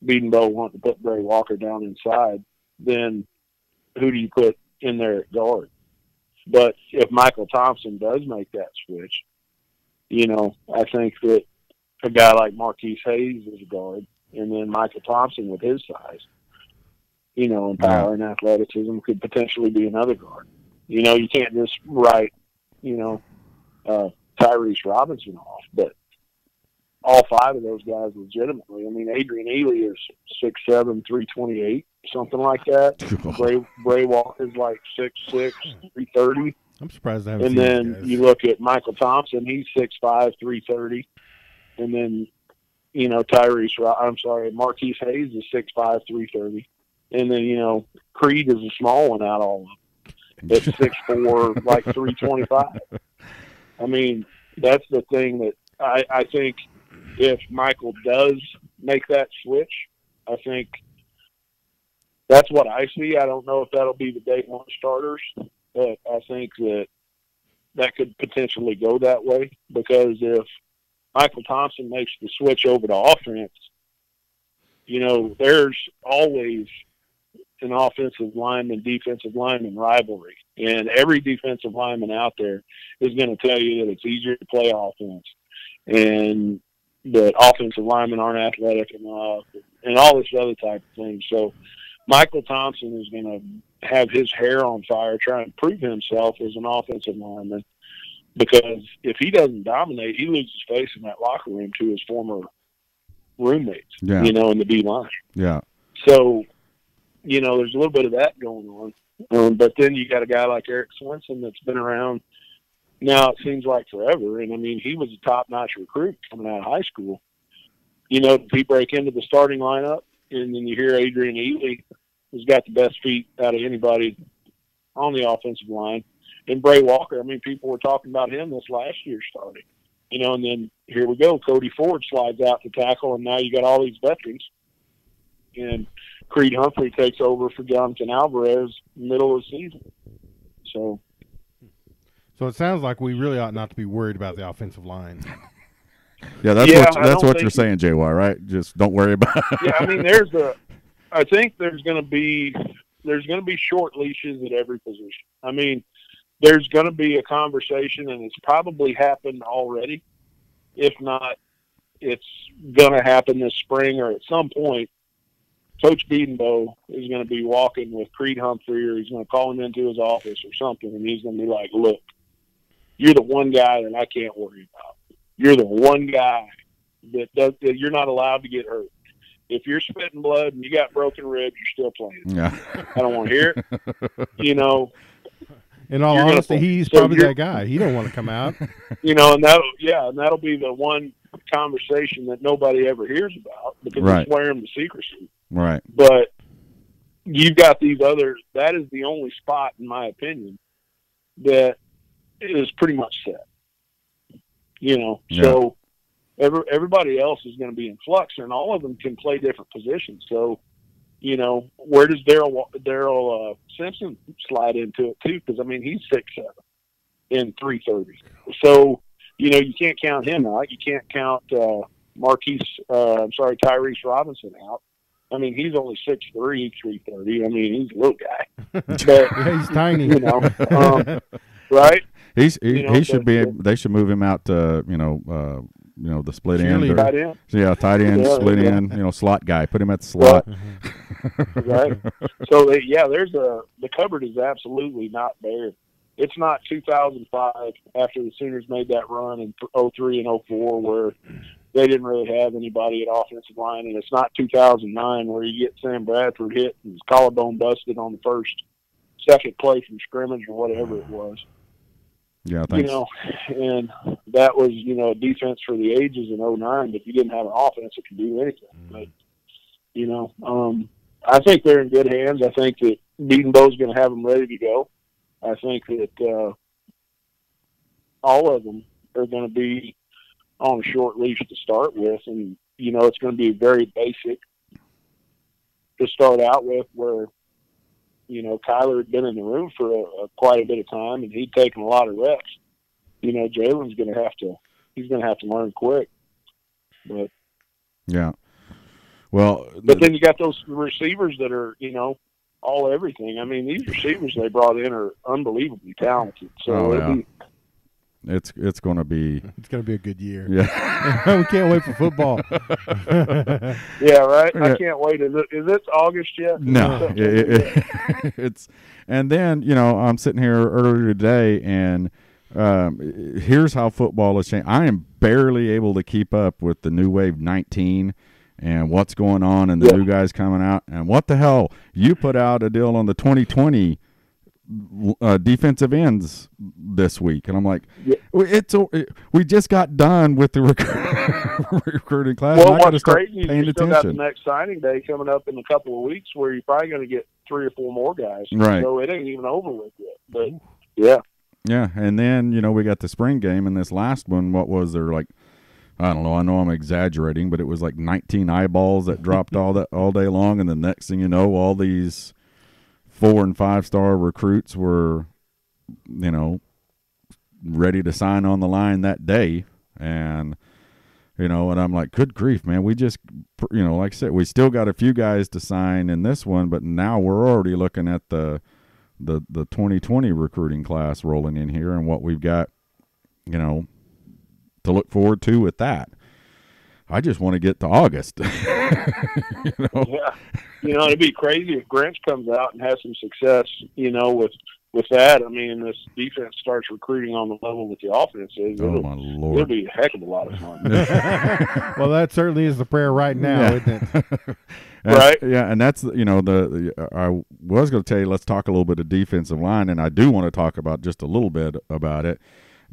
Bedenbough wanting to put Bray Walker down inside, then who do you put in there at guard? But if Michael Thompson does make that switch, you know, I think that a guy like Marquise Hayes is a guard, and then Michael Thompson with his size, you know, and power and athleticism could potentially be another guard. You know, you can't just write, you know, Tyrese Robinson off, but all five of those guys legitimately. I mean, Adrian Ely is 6'7", 328, something like that. Bray Walker's like 6'6", 330. I'm surprised I haven't And seen then guys. you look at Michael Thompson, he's 6'5", 330. And then, you know, Marquise Hayes is 6'5", 330. And then, you know, Creed is a small one out of all of them. At 6'4", like 325. I mean, that's the thing that I think if Michael does make that switch, I think that's what I see. I don't know if that'll be the day one starters, but I think that could potentially go that way, because if Michael Thompson makes the switch over to offense, you know, there's always an offensive lineman, defensive lineman rivalry. And every defensive lineman out there is going to tell you that it's easier to play offense and that offensive linemen aren't athletic enough and all this other type of thing. So Michael Thompson is going to have his hair on fire trying to prove himself as an offensive lineman, because if he doesn't dominate, he loses face in that locker room to his former roommates, you know, in the D-line. Yeah. So, you know, there's a little bit of that going on. But then you got a guy like Eric Swenson that's been around now, it seems like forever. And, I mean, he was a top-notch recruit coming out of high school. You know, if he break into the starting lineup, and then you hear Adrian Ely has got the best feet out of anybody on the offensive line. And Bray Walker, I mean, people were talking about him this last year starting. You know, and then here we go. Cody Ford slides out to tackle, and now you got all these veterans. And Creed Humphrey takes over for Jonathan Alvarez middle of the season. So it sounds like we really ought not to be worried about the offensive line. Yeah, that's what you're saying, JY, right? Just don't worry about it. Yeah, I mean, I think there's going to be short leashes at every position. I mean, there's going to be a conversation, and it's probably happened already. If not, it's going to happen this spring or at some point. Coach Bidenbough is going to be walking with Creed Humphrey, or he's going to call him into his office or something, and he's going to be like, look, you're the one guy that I can't worry about. You're the one guy that you're not allowed to get hurt. If you're spitting blood and you got broken ribs, you're still playing. Yeah. I don't want to hear it. You know, in all honesty, he's probably that guy. He don't want to come out. You know, and that'll be the one conversation that nobody ever hears about, because they swear him to secrecy. Right. But you've got these others. That is the only spot, in my opinion, that is pretty much set. You know, so everybody else is going to be in flux, and all of them can play different positions. So, you know, where does Daryl Simpson slide into it too? Because I mean, he's 6'7" and 330. So, you know, you can't count him out. You can't count Tyrese Robinson out. I mean, he's only 6'3", 330. I mean, he's a little guy, but yeah, he's tiny. You know, right? He should be. They should move him out to the split end. Tight end. Yeah, tight end, split end. You know, slot guy. Put him at the slot. Right. So the cupboard is absolutely not bare. it's not 2005 after the Sooners made that run in 03 and 04 where they didn't really have anybody at offensive line, and it's not 2009 where you get Sam Bradford hit and his collarbone busted on the second play from scrimmage or whatever it was. Yeah, thanks. And that was, a defense for the ages in 09, but you didn't have an offense that could do anything. But, I think they're in good hands. I think that Bedenbough's going to have them ready to go. I think that all of them are going to be on a short leash to start with, and, it's going to be very basic to start out with where, Kyler had been in the room for quite a bit of time, and he'd taken a lot of reps. Jalen's going to have to learn quick. But yeah. Well, but then you got those receivers that are, all everything. I mean, these receivers they brought in are unbelievably talented. So it's going to be a good year. Yeah. We can't wait for football. Yeah, right. I can't wait. Is it August yet? No, it's. And then I'm sitting here earlier today, and here's how football has changed. I am barely able to keep up with the new wave 19 and what's going on and the new guys coming out. And what the hell? You put out a deal on the 2020 defensive ends this week, and I'm like, we just got done with the recruiting class. Well, what's crazy is you still got the next signing day coming up in a couple of weeks where you're probably going to get 3 or 4 more guys. Right. So it ain't even over with yet. But yeah, and then we got the spring game, and this last one, what was there, like, I don't know. I know I'm exaggerating, but it was like 19 eyeballs that dropped all day long, and the next thing you know, all these 4- and 5-star recruits were, ready to sign on the line that day, and and I'm like, good grief, man. We just, like I said, we still got a few guys to sign in this one, but now we're already looking at the 2020 recruiting class rolling in here, and what we've got, to look forward to with that. I just want to get to August. Yeah. It'd be crazy if Grinch comes out and has some success, with that. I mean, this defense starts recruiting on the level that the offense is. Oh, my Lord. It'll be a heck of a lot of fun. Well, that certainly is the prayer right now, isn't it? Right? Yeah, and that's, I was going to tell you, let's talk a little bit of defensive line, and I do want to talk about just a little bit about it.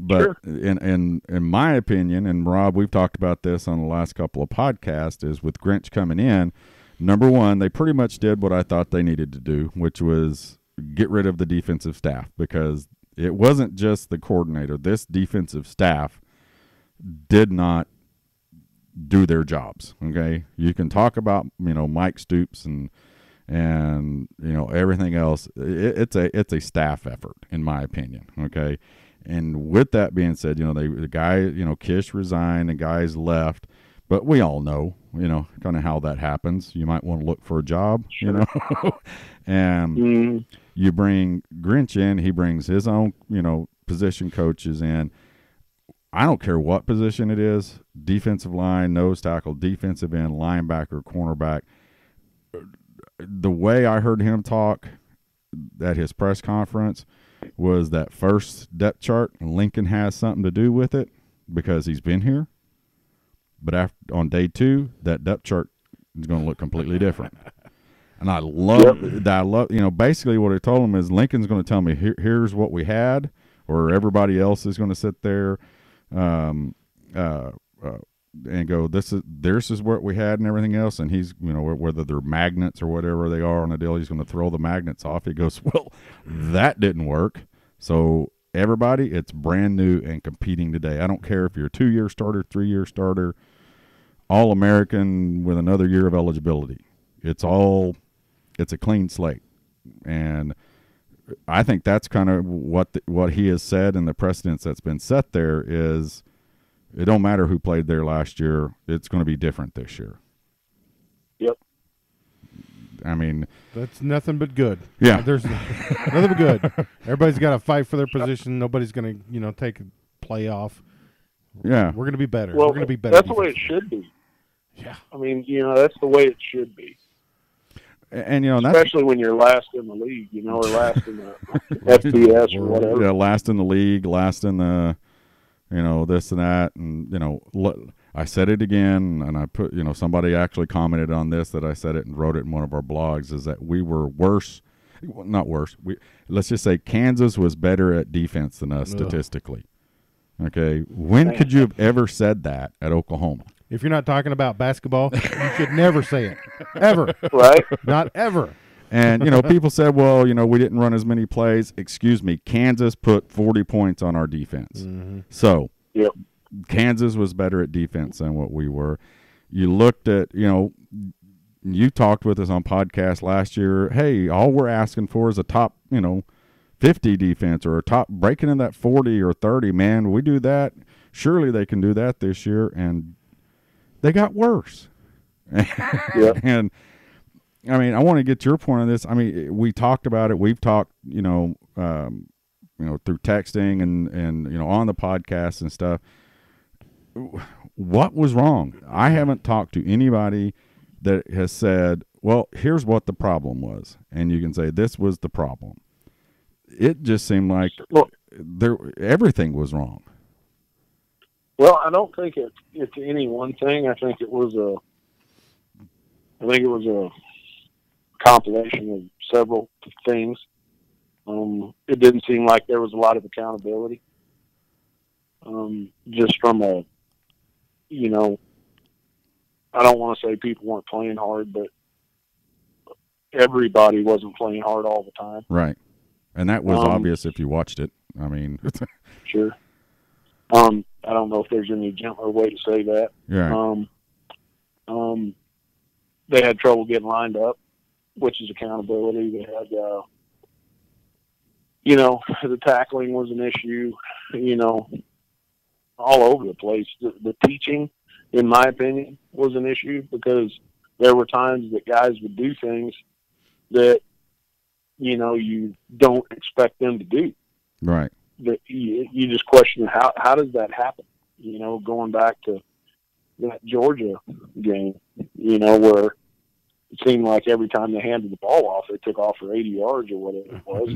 But sure. in my opinion, and Rob, we've talked about this on the last couple of podcasts, is with Grinch coming in, number one, they pretty much did what I thought they needed to do, which was get rid of the defensive staff, because it wasn't just the coordinator. This defensive staff did not do their jobs. Okay, you can talk about Mike Stoops and everything else. It's a staff effort, in my opinion. Okay. And with that being said, the guy, Kish resigned, the guys left, but we all know, kind of how that happens. You might want to look for a job, and you bring Grinch in, he brings his own, position coaches in. I don't care what position it is, defensive line, nose tackle, defensive end, linebacker, cornerback. The way I heard him talk at his press conference was that first depth chart, Lincoln has something to do with it because he's been here. But on day 2, that depth chart is going to look completely different. And I love that. Basically what I told him is Lincoln's going to tell me, here's what we had, or everybody else is going to sit there and go, this is what we had and everything else. And he's, whether they're magnets or whatever they are on a deal, he's going to throw the magnets off. He goes, well, that didn't work. So everybody, it's brand new and competing today. I don't care if you're a 2-year starter, 3-year starter, All-American with another year of eligibility. It's a clean slate. And I think that's kind of what he has said, and the precedence that's been set there is it don't matter who played there last year. It's going to be different this year. Yep. I mean, that's nothing but good. Yeah. There's nothing but good. Everybody's got to fight for their position. Nobody's going to, take a playoff. Yeah. We're going to be better. Well, we're going to be better. That's the way it should be. Yeah. I mean, that's the way it should be. and you know, especially when you're last in the league, you know, or last in the FBS or whatever. Yeah, last in the league, last in the, you know, this and that, and you know, I said it again, and I put, you know, somebody actually commented on this that I said it and wrote it in one of our blogs, is that we were worse, not worse. Let's just say Kansas was better at defense than us statistically. Okay, when could you have ever said that at Oklahoma? If you're not talking about basketball, you should never say it, ever. Right? Not ever. And, you know, people said, well, you know, we didn't run as many plays. Excuse me, Kansas put 40 points on our defense. Mm-hmm. So, yep. Kansas was better at defense than what we were. You looked at, you know, you talked with us on podcast last year. Hey, all we're asking for is a top, you know, 50 defense or a top breaking in that 40 or 30. Man, we do that. Surely they can do that this year. And they got worse. Yep. And, I mean, I want to get your point on this. I mean, we talked about it. We've talked, you know, through texting and you know, on the podcast and stuff. What was wrong? I haven't talked to anybody that has said, well, here's what the problem was. And you can say, this was the problem. It just seemed like everything was wrong. Well, I don't think it's any one thing. I think it was a compilation of several things. It didn't seem like there was a lot of accountability. Just from a, you know, I don't want to say people weren't playing hard, but everybody wasn't playing hard all the time. Right. And that was obvious if you watched it. I mean, sure. I don't know if there's any gentler way to say that. Yeah. They had trouble getting lined up, which is accountability. They had, you know, the tackling was an issue, you know, all over the place. The teaching, in my opinion, was an issue because there were times that guys would do things that, you know, you don't expect them to do. Right. That you just question how does that happen? You know, going back to that Georgia game, you know, where it seemed like every time they handed the ball off, they took off for 80 yards or whatever it was.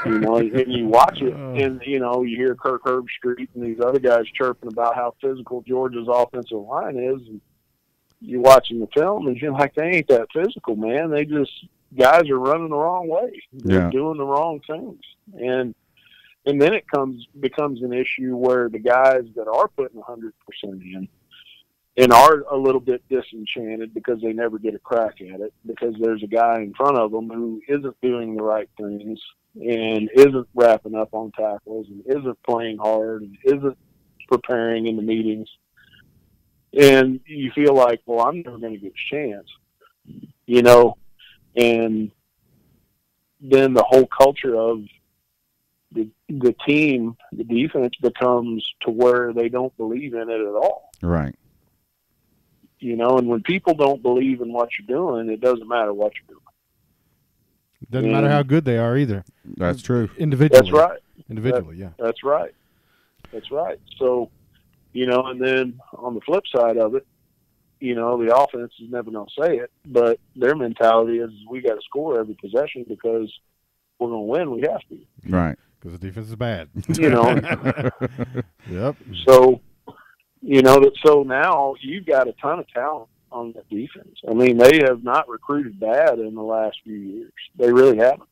You know, and you watch it, and you know, you hear Kirk Herbstreit and these other guys chirping about how physical Georgia's offensive line is, and you're watching the film, and you're like, they ain't that physical, man. They just guys are running the wrong way. They're doing the wrong things, and then it becomes an issue where the guys that are putting 100% in and are a little bit disenchanted because they never get a crack at it because there's a guy in front of them who isn't doing the right things and isn't wrapping up on tackles and isn't playing hard and isn't preparing in the meetings. And you feel like, well, I'm never going to get a chance, you know, and then the whole culture of the team, the defense becomes to where they don't believe in it at all. Right. You know, and when people don't believe in what you're doing, it doesn't matter what you're doing. It doesn't matter how good they are either. That's true. Individually. That's right. Individually, yeah. That's right. That's right. So, you know, and then on the flip side of it, you know, the offense is never going to say it, but their mentality is we got to score every possession because we're going to win. We have to. Right. Because the defense is bad. You know. Yep. So, you know, so now you've got a ton of talent on the defense. I mean, they have not recruited bad in the last few years. They really haven't.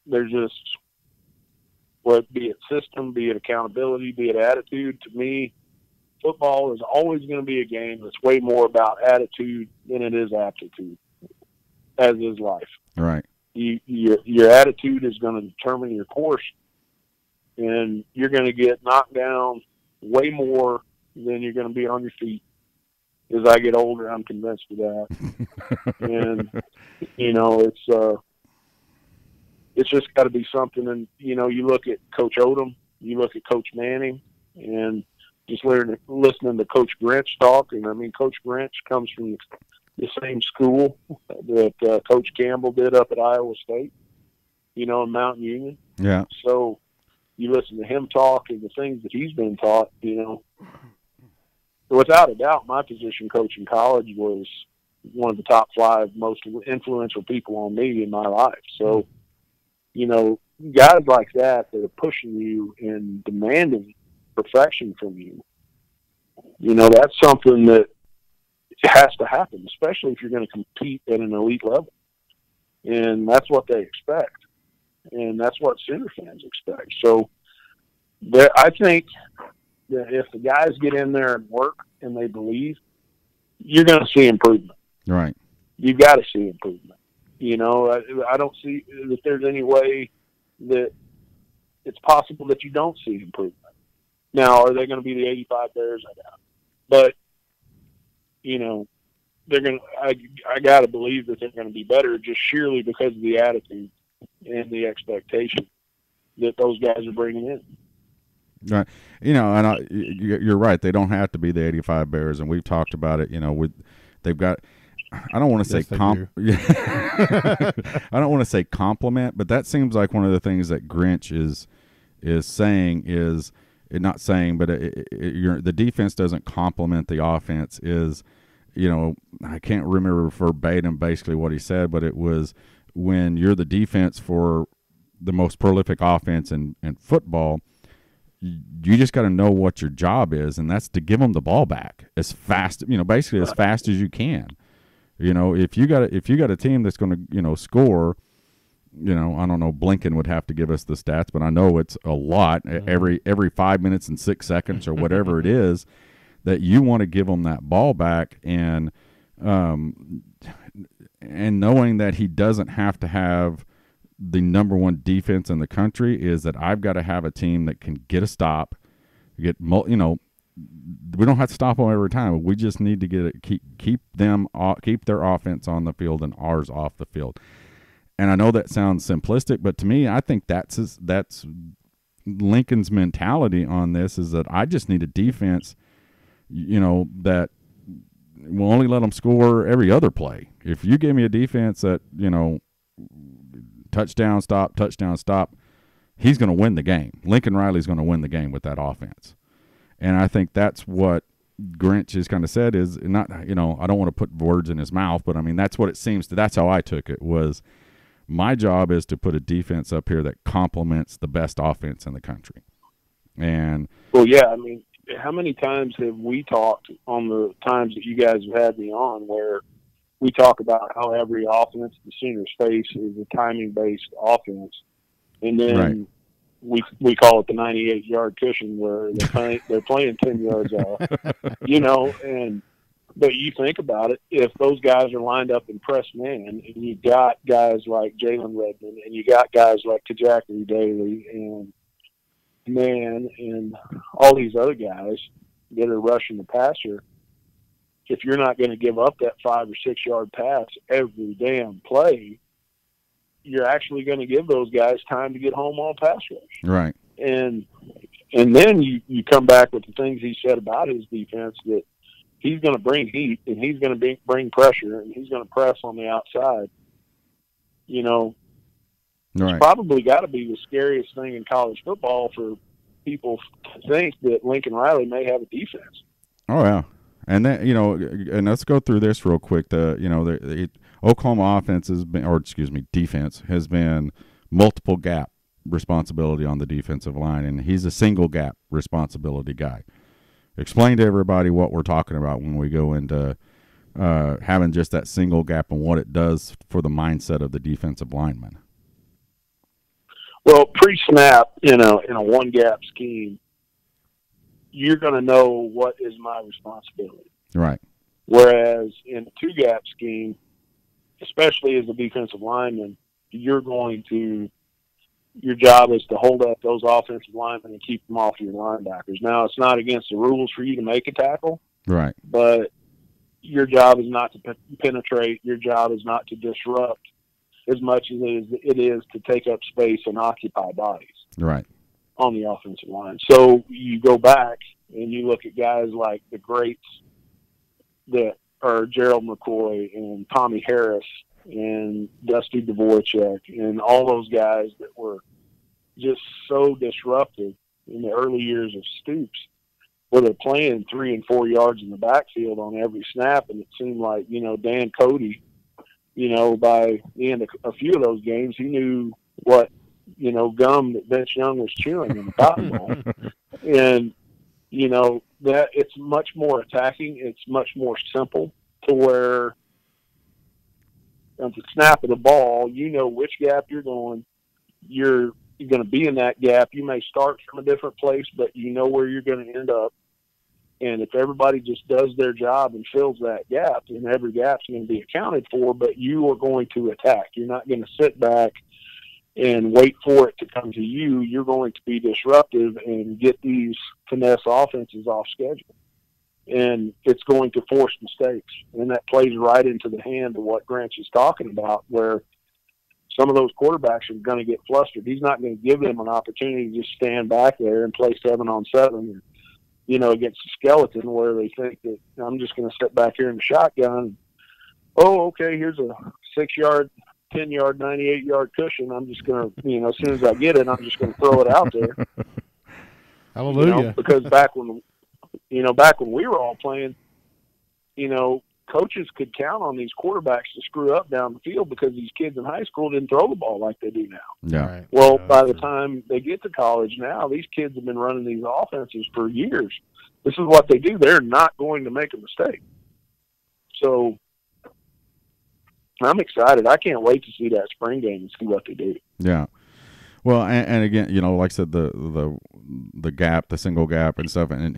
They're just, be it system, be it accountability, be it attitude. To me, football is always going to be a game that's way more about attitude than it is aptitude, as is life. Right. Your attitude is going to determine your course, and you're going to get knocked down way more than you're going to be on your feet. As I get older, I'm convinced of that. And, you know, it's just got to be something. And, you know, you look at Coach Odom, you look at Coach Manning, and just listening to Coach Grinch talk. And, I mean, Coach Grinch comes from the same school that Coach Campbell did up at Iowa State, you know, in Mount Union. Yeah. So you listen to him talk and the things that he's been taught, you know. Without a doubt, my position coach in college was one of the top 5 most influential people on me in my life. So, guys like that are pushing you and demanding perfection from you, that's something that has to happen, especially if you're going to compete at an elite level. And that's what they expect. And that's what Sooner fans expect. So I think that if the guys get in there and work and they believe, you're going to see improvement. Right. You've got to see improvement. I don't see that there's any way that it's possible that you don't see improvement. Now, are they going to be the 85 Bears? I doubt. But, they're going to, I got to believe that they're going to be better just sheerly because of the attitude and the expectation that those guys are bringing in. Right. You're right. They don't have to be the 85 Bears, and we've talked about it, they've got, I don't want to say I don't want to say compliment, but that seems like one of the things that Grinch is saying is not saying, but the defense doesn't compliment the offense. Is I can't remember verbatim basically what he said, but it was when you're the defense for the most prolific offense in football, you just got to know what your job is, and that's to give them the ball back as fast, basically as fast as you can. If you got a team that's going to, score, I don't know, Blinken would have to give us the stats, but I know it's a lot every 5 minutes and 6 seconds or whatever it is, that you want to give him that ball back, and knowing that he doesn't have to have the number one defense in the country, is that I've got to have a team that can get a stop, we don't have to stop them every time. We just need to keep their offense on the field and ours off the field. And I know that sounds simplistic, but to me, I think that's Lincoln's mentality on this, is that I just need a defense, that will only let them score every other play. If you give me a defense that, touchdown, stop, he's going to win the game. Lincoln Riley's going to win the game with that offense. And I think that's what Grinch has kind of said, is not, I don't want to put words in his mouth, but I mean, that's what it seems to, that's how I took it, was my job is to put a defense up here that complements the best offense in the country. And well, yeah, I mean, how many times have we talked on the times that you guys have had me on where we talk about how every offense the Sooners face is a timing-based offense, and then we call it the 98-yard cushion, where they're playing 10 yards off, but you think about it, if those guys are lined up in press man, and you got guys like Jalen Redmond, and you got guys like Tajiri Daly and Man and all these other guys that are rushing the passer, if you're not going to give up that 5 or 6 yard pass every damn play, you're actually going to give those guys time to get home on pass rush. Right. And then you come back with the things he said about his defense, that he's going to bring heat, and he's going to bring pressure, and he's going to press on the outside. It's probably got to be the scariest thing in college football for people to think that Lincoln Riley may have a defense. Oh, yeah. And then, and let's go through this real quick. The Oklahoma offense defense has been multiple gap responsibility on the defensive line, and he's a single gap responsibility guy. Explain to everybody what we're talking about when we go into having just that single gap and what it does for the mindset of the defensive lineman. Well, pre-snap, in a one-gap scheme, you're going to know what is my responsibility. Right. Whereas in a two-gap scheme, especially as a defensive lineman, your job is to hold up those offensive linemen and keep them off your linebackers. Now, it's not against the rules for you to make a tackle. Right. But your job is not to penetrate. Your job is not to disrupt as much as it is to take up space and occupy bodies. Right. On the offensive line. So you go back and you look at guys like the greats that are Gerald McCoy and Tommy Harris and Dusty Dvorak and all those guys that were just so disruptive in the early years of Stoops. where they're playing 3 and 4 yards in the backfield on every snap, and it seemed like, you know, Dan Cody, you know, by the end of a few of those games, he knew what, you know, gum that Vince Young was chewing in the cotton bowl. And, you know, that it's much more attacking. It's much more simple to where at the snap of the ball, you know which gap you're going. You're going to be in that gap. You may start from a different place, but you know where you're going to end up. And if everybody just does their job and fills that gap, then every gap's going to be accounted for, but you are going to attack. You're not going to sit back and wait for it to come to you. You're going to be disruptive and get these finesse offenses off schedule. And it's going to force mistakes. And that plays right into the hand of what Grinch is talking about, where some of those quarterbacks are going to get flustered. He's not going to give them an opportunity to just stand back there and play 7-on-7, you know, against a skeleton, where they think that I'm just going to sit back here in the shotgun. Oh, okay, here's a 6-yard, 10-yard, 98-yard cushion. I'm just going to, you know, as soon as I get it, I'm just going to throw it out there. Hallelujah. You know, because back when we were all playing, you know, coaches could count on these quarterbacks to screw up down the field because these kids in high school didn't throw the ball like they do now. Yeah. Right. Well, by the time they get to college now, these kids have been running these offenses for years. This is what they do. They're not going to make a mistake. So I'm excited. I can't wait to see that spring game and see what they do. Yeah. Well, and again, you know, like I said, the gap, the single gap and stuff, and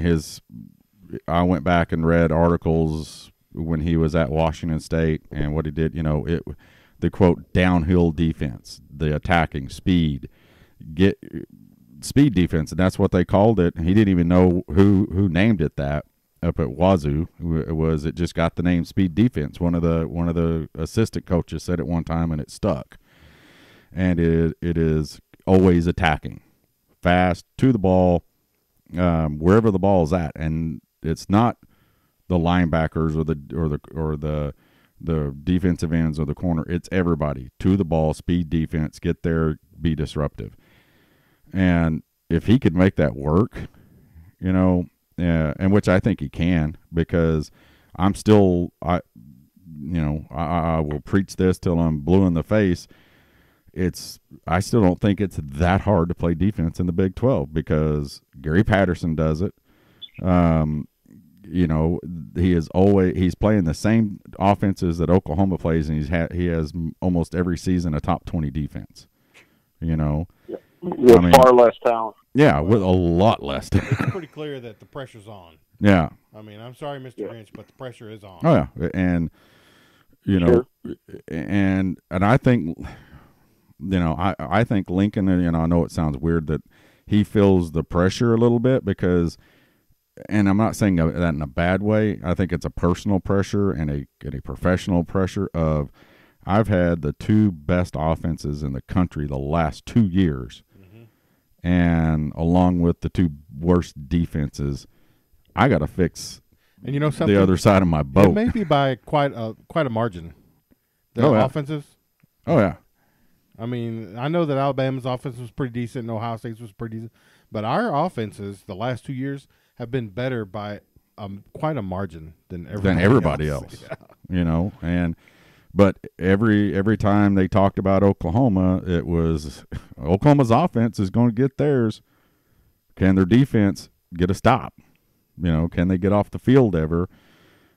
I went back and read articles when he was at Washington State and what he did, you know, the quote downhill defense, the attacking speed defense, and that's what they called it. And he didn't even know who named it that up at Wazoo. It just got the name speed defense. One of the assistant coaches said it one time and it stuck. And it is always attacking, fast to the ball, wherever the ball is at, and it's not the linebackers or the defensive ends or the corner. It's everybody to the ball, speed defense, get there, be disruptive. And if he could make that work, you know, and which I think he can, because I will preach this till I'm blue in the face. I still don't think it's that hard to play defense in the Big 12 because Gary Patterson does it. You know, he's playing the same offenses that Oklahoma plays, and he has almost every season a top 20 defense. You know, with far less talent. Yeah, with a lot less talent. It's pretty clear that the pressure's on. Yeah. I mean, I'm sorry, Mr. Grinch, but the pressure is on. Oh yeah, and you know, and I think, you know, I think Lincoln, and you know, I know it sounds weird that he feels the pressure a little bit because. And I'm not saying that in a bad way. I think it's a personal pressure and a professional pressure of I've had the two best offenses in the country the last 2 years. Mm-hmm. And along with the two worst defenses, I got to fix and you know something? The other side of my boat. It may be by quite a margin. The offenses. Oh, yeah. I mean, I know that Alabama's offense was pretty decent and Ohio State's was pretty decent. But our offenses the last 2 years have been better by quite a margin than everybody else. Yeah. You know, but every time they talked about Oklahoma, it was Oklahoma's offense is going to get theirs. Can their defense get a stop? You know, can they get off the field ever?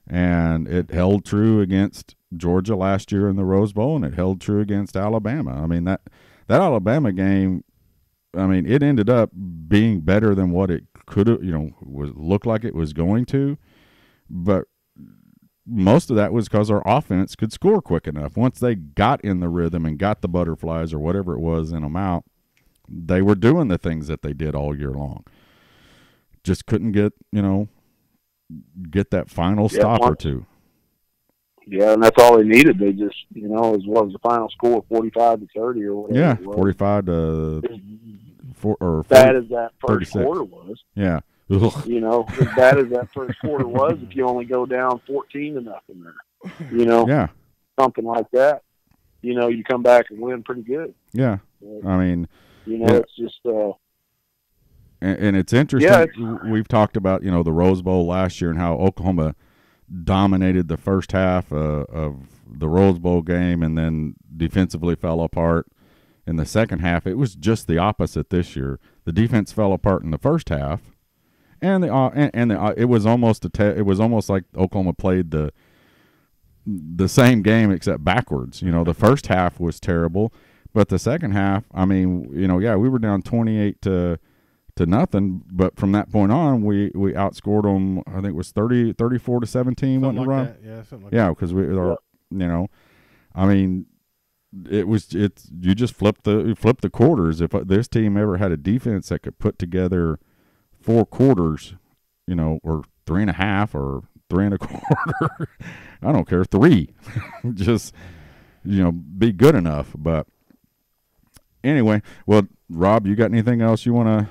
And it held true against Georgia last year in the Rose Bowl, and it held true against Alabama. I mean, that Alabama game, I mean, it ended up being better than what it could have, you know, looked like it was going to. But most of that was because our offense could score quick enough. Once they got in the rhythm and got the butterflies or whatever it was in them out, they were doing the things that they did all year long. Just couldn't get that final stop or two. Yeah, and that's all they needed. They just, you know, as well as the final score, 45-30 or whatever. Yeah, 45 to 4 or bad as that first 36. Quarter was. Yeah. You know, as bad as that first quarter was, if you only go down 14-0 there, you know, something like that, you know, you come back and win pretty good. Yeah, I mean, you know, it's just And it's interesting. Yeah, we've talked about, the Rose Bowl last year and how Oklahoma dominated the first half of the Rose Bowl game and then defensively fell apart in the second half. It was just the opposite this year. The defense fell apart in the first half, and it was almost like Oklahoma played the same game except backwards. The first half was terrible, but the second half, we were down 28 to nothing, but from that point on, we outscored them. I think it was 34 to 17. Something like run. that. Yeah, something like that. Yeah, because you just flip the quarters. If this team ever had a defense that could put together 4 quarters, or 3.5 or 3.25, I don't care, 3, just be good enough. But anyway, well, Rob, you got anything else you want to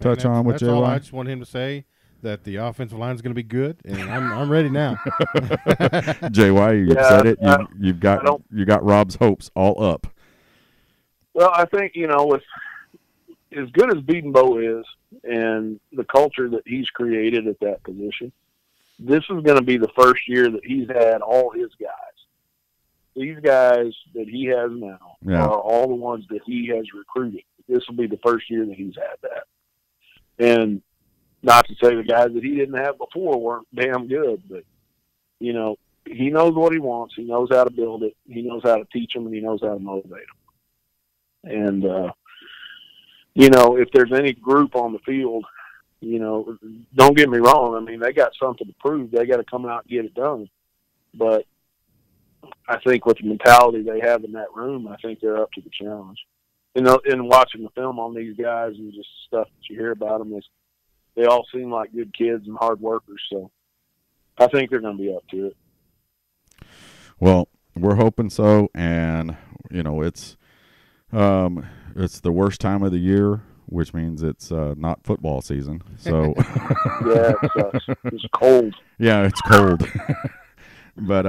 touch on with JY? That's all. I just want him to say that the offensive line is going to be good, and I'm ready now. JY, you said it. You got Rob's hopes all up. Well, I think with as good as Bedenbough is and the culture that he's created at that position, this is going to be the first year that he's had all his guys. These guys that he has now are all the ones that he has recruited. This will be the first year that he's had that. And not to say the guys that he didn't have before weren't damn good, but, he knows what he wants. He knows how to build it. He knows how to teach them, and he knows how to motivate them. And, if there's any group on the field, don't get me wrong. They got something to prove. They got to come out and get it done. But I think with the mentality they have in that room, I think they're up to the challenge. And watching the film on these guys and just stuff that you hear about them, they all seem like good kids and hard workers. So I think they're going to be up to it. Well, we're hoping so. And, it's the worst time of the year, which means it's not football season. So yeah, it sucks. It's cold. Yeah, it's cold. But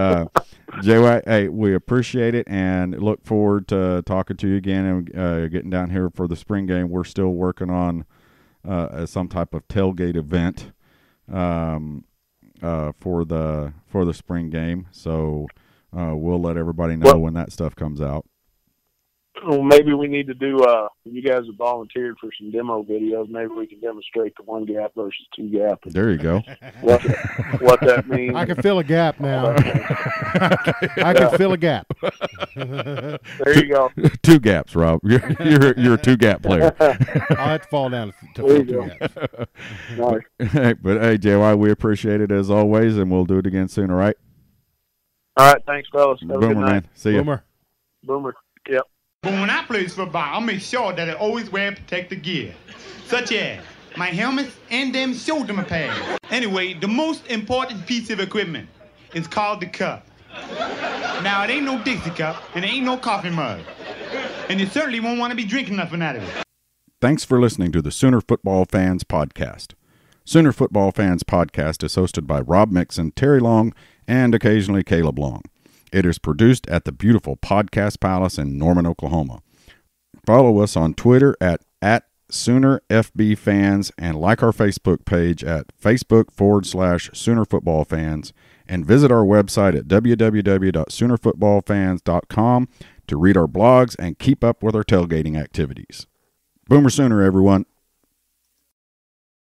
JY, hey, we appreciate it and look forward to talking to you again and getting down here for the spring game. We're still working on some type of tailgate event for the spring game. So we'll let everybody know when that stuff comes out. Well, maybe we need to do, you guys have volunteered for some demo videos. Maybe we can demonstrate the 1 gap versus 2 gap. There you go. What that means. I can fill a gap now. I can fill a gap. There you go. 2 gaps, Rob. You're a 2 gap player. I'll have to fall down to fill 2 gaps. Nice. But hey, JY, we appreciate it as always, and we'll do it again soon, all right? All right, thanks, fellas. Have a good Boomer, night. man. See ya. Boomer. Yep. But when I play football, I'll make sure that I always wear protective gear, such as my helmet and them shoulder pads. Anyway, the most important piece of equipment is called the cup. Now, it ain't no Dixie cup, and it ain't no coffee mug. And you certainly won't want to be drinking nothing out of it. Thanks for listening to the Sooner Football Fans Podcast. Sooner Football Fans Podcast is hosted by Rob Mixon, Terry Long, and occasionally Caleb Long. It is produced at the beautiful Podcast Palace in Norman, Oklahoma. Follow us on Twitter at SoonerFBFans and like our Facebook page at Facebook.com/Sooner Football Fans and visit our website at www.SoonerFootballFans.com to read our blogs and keep up with our tailgating activities. Boomer Sooner, everyone.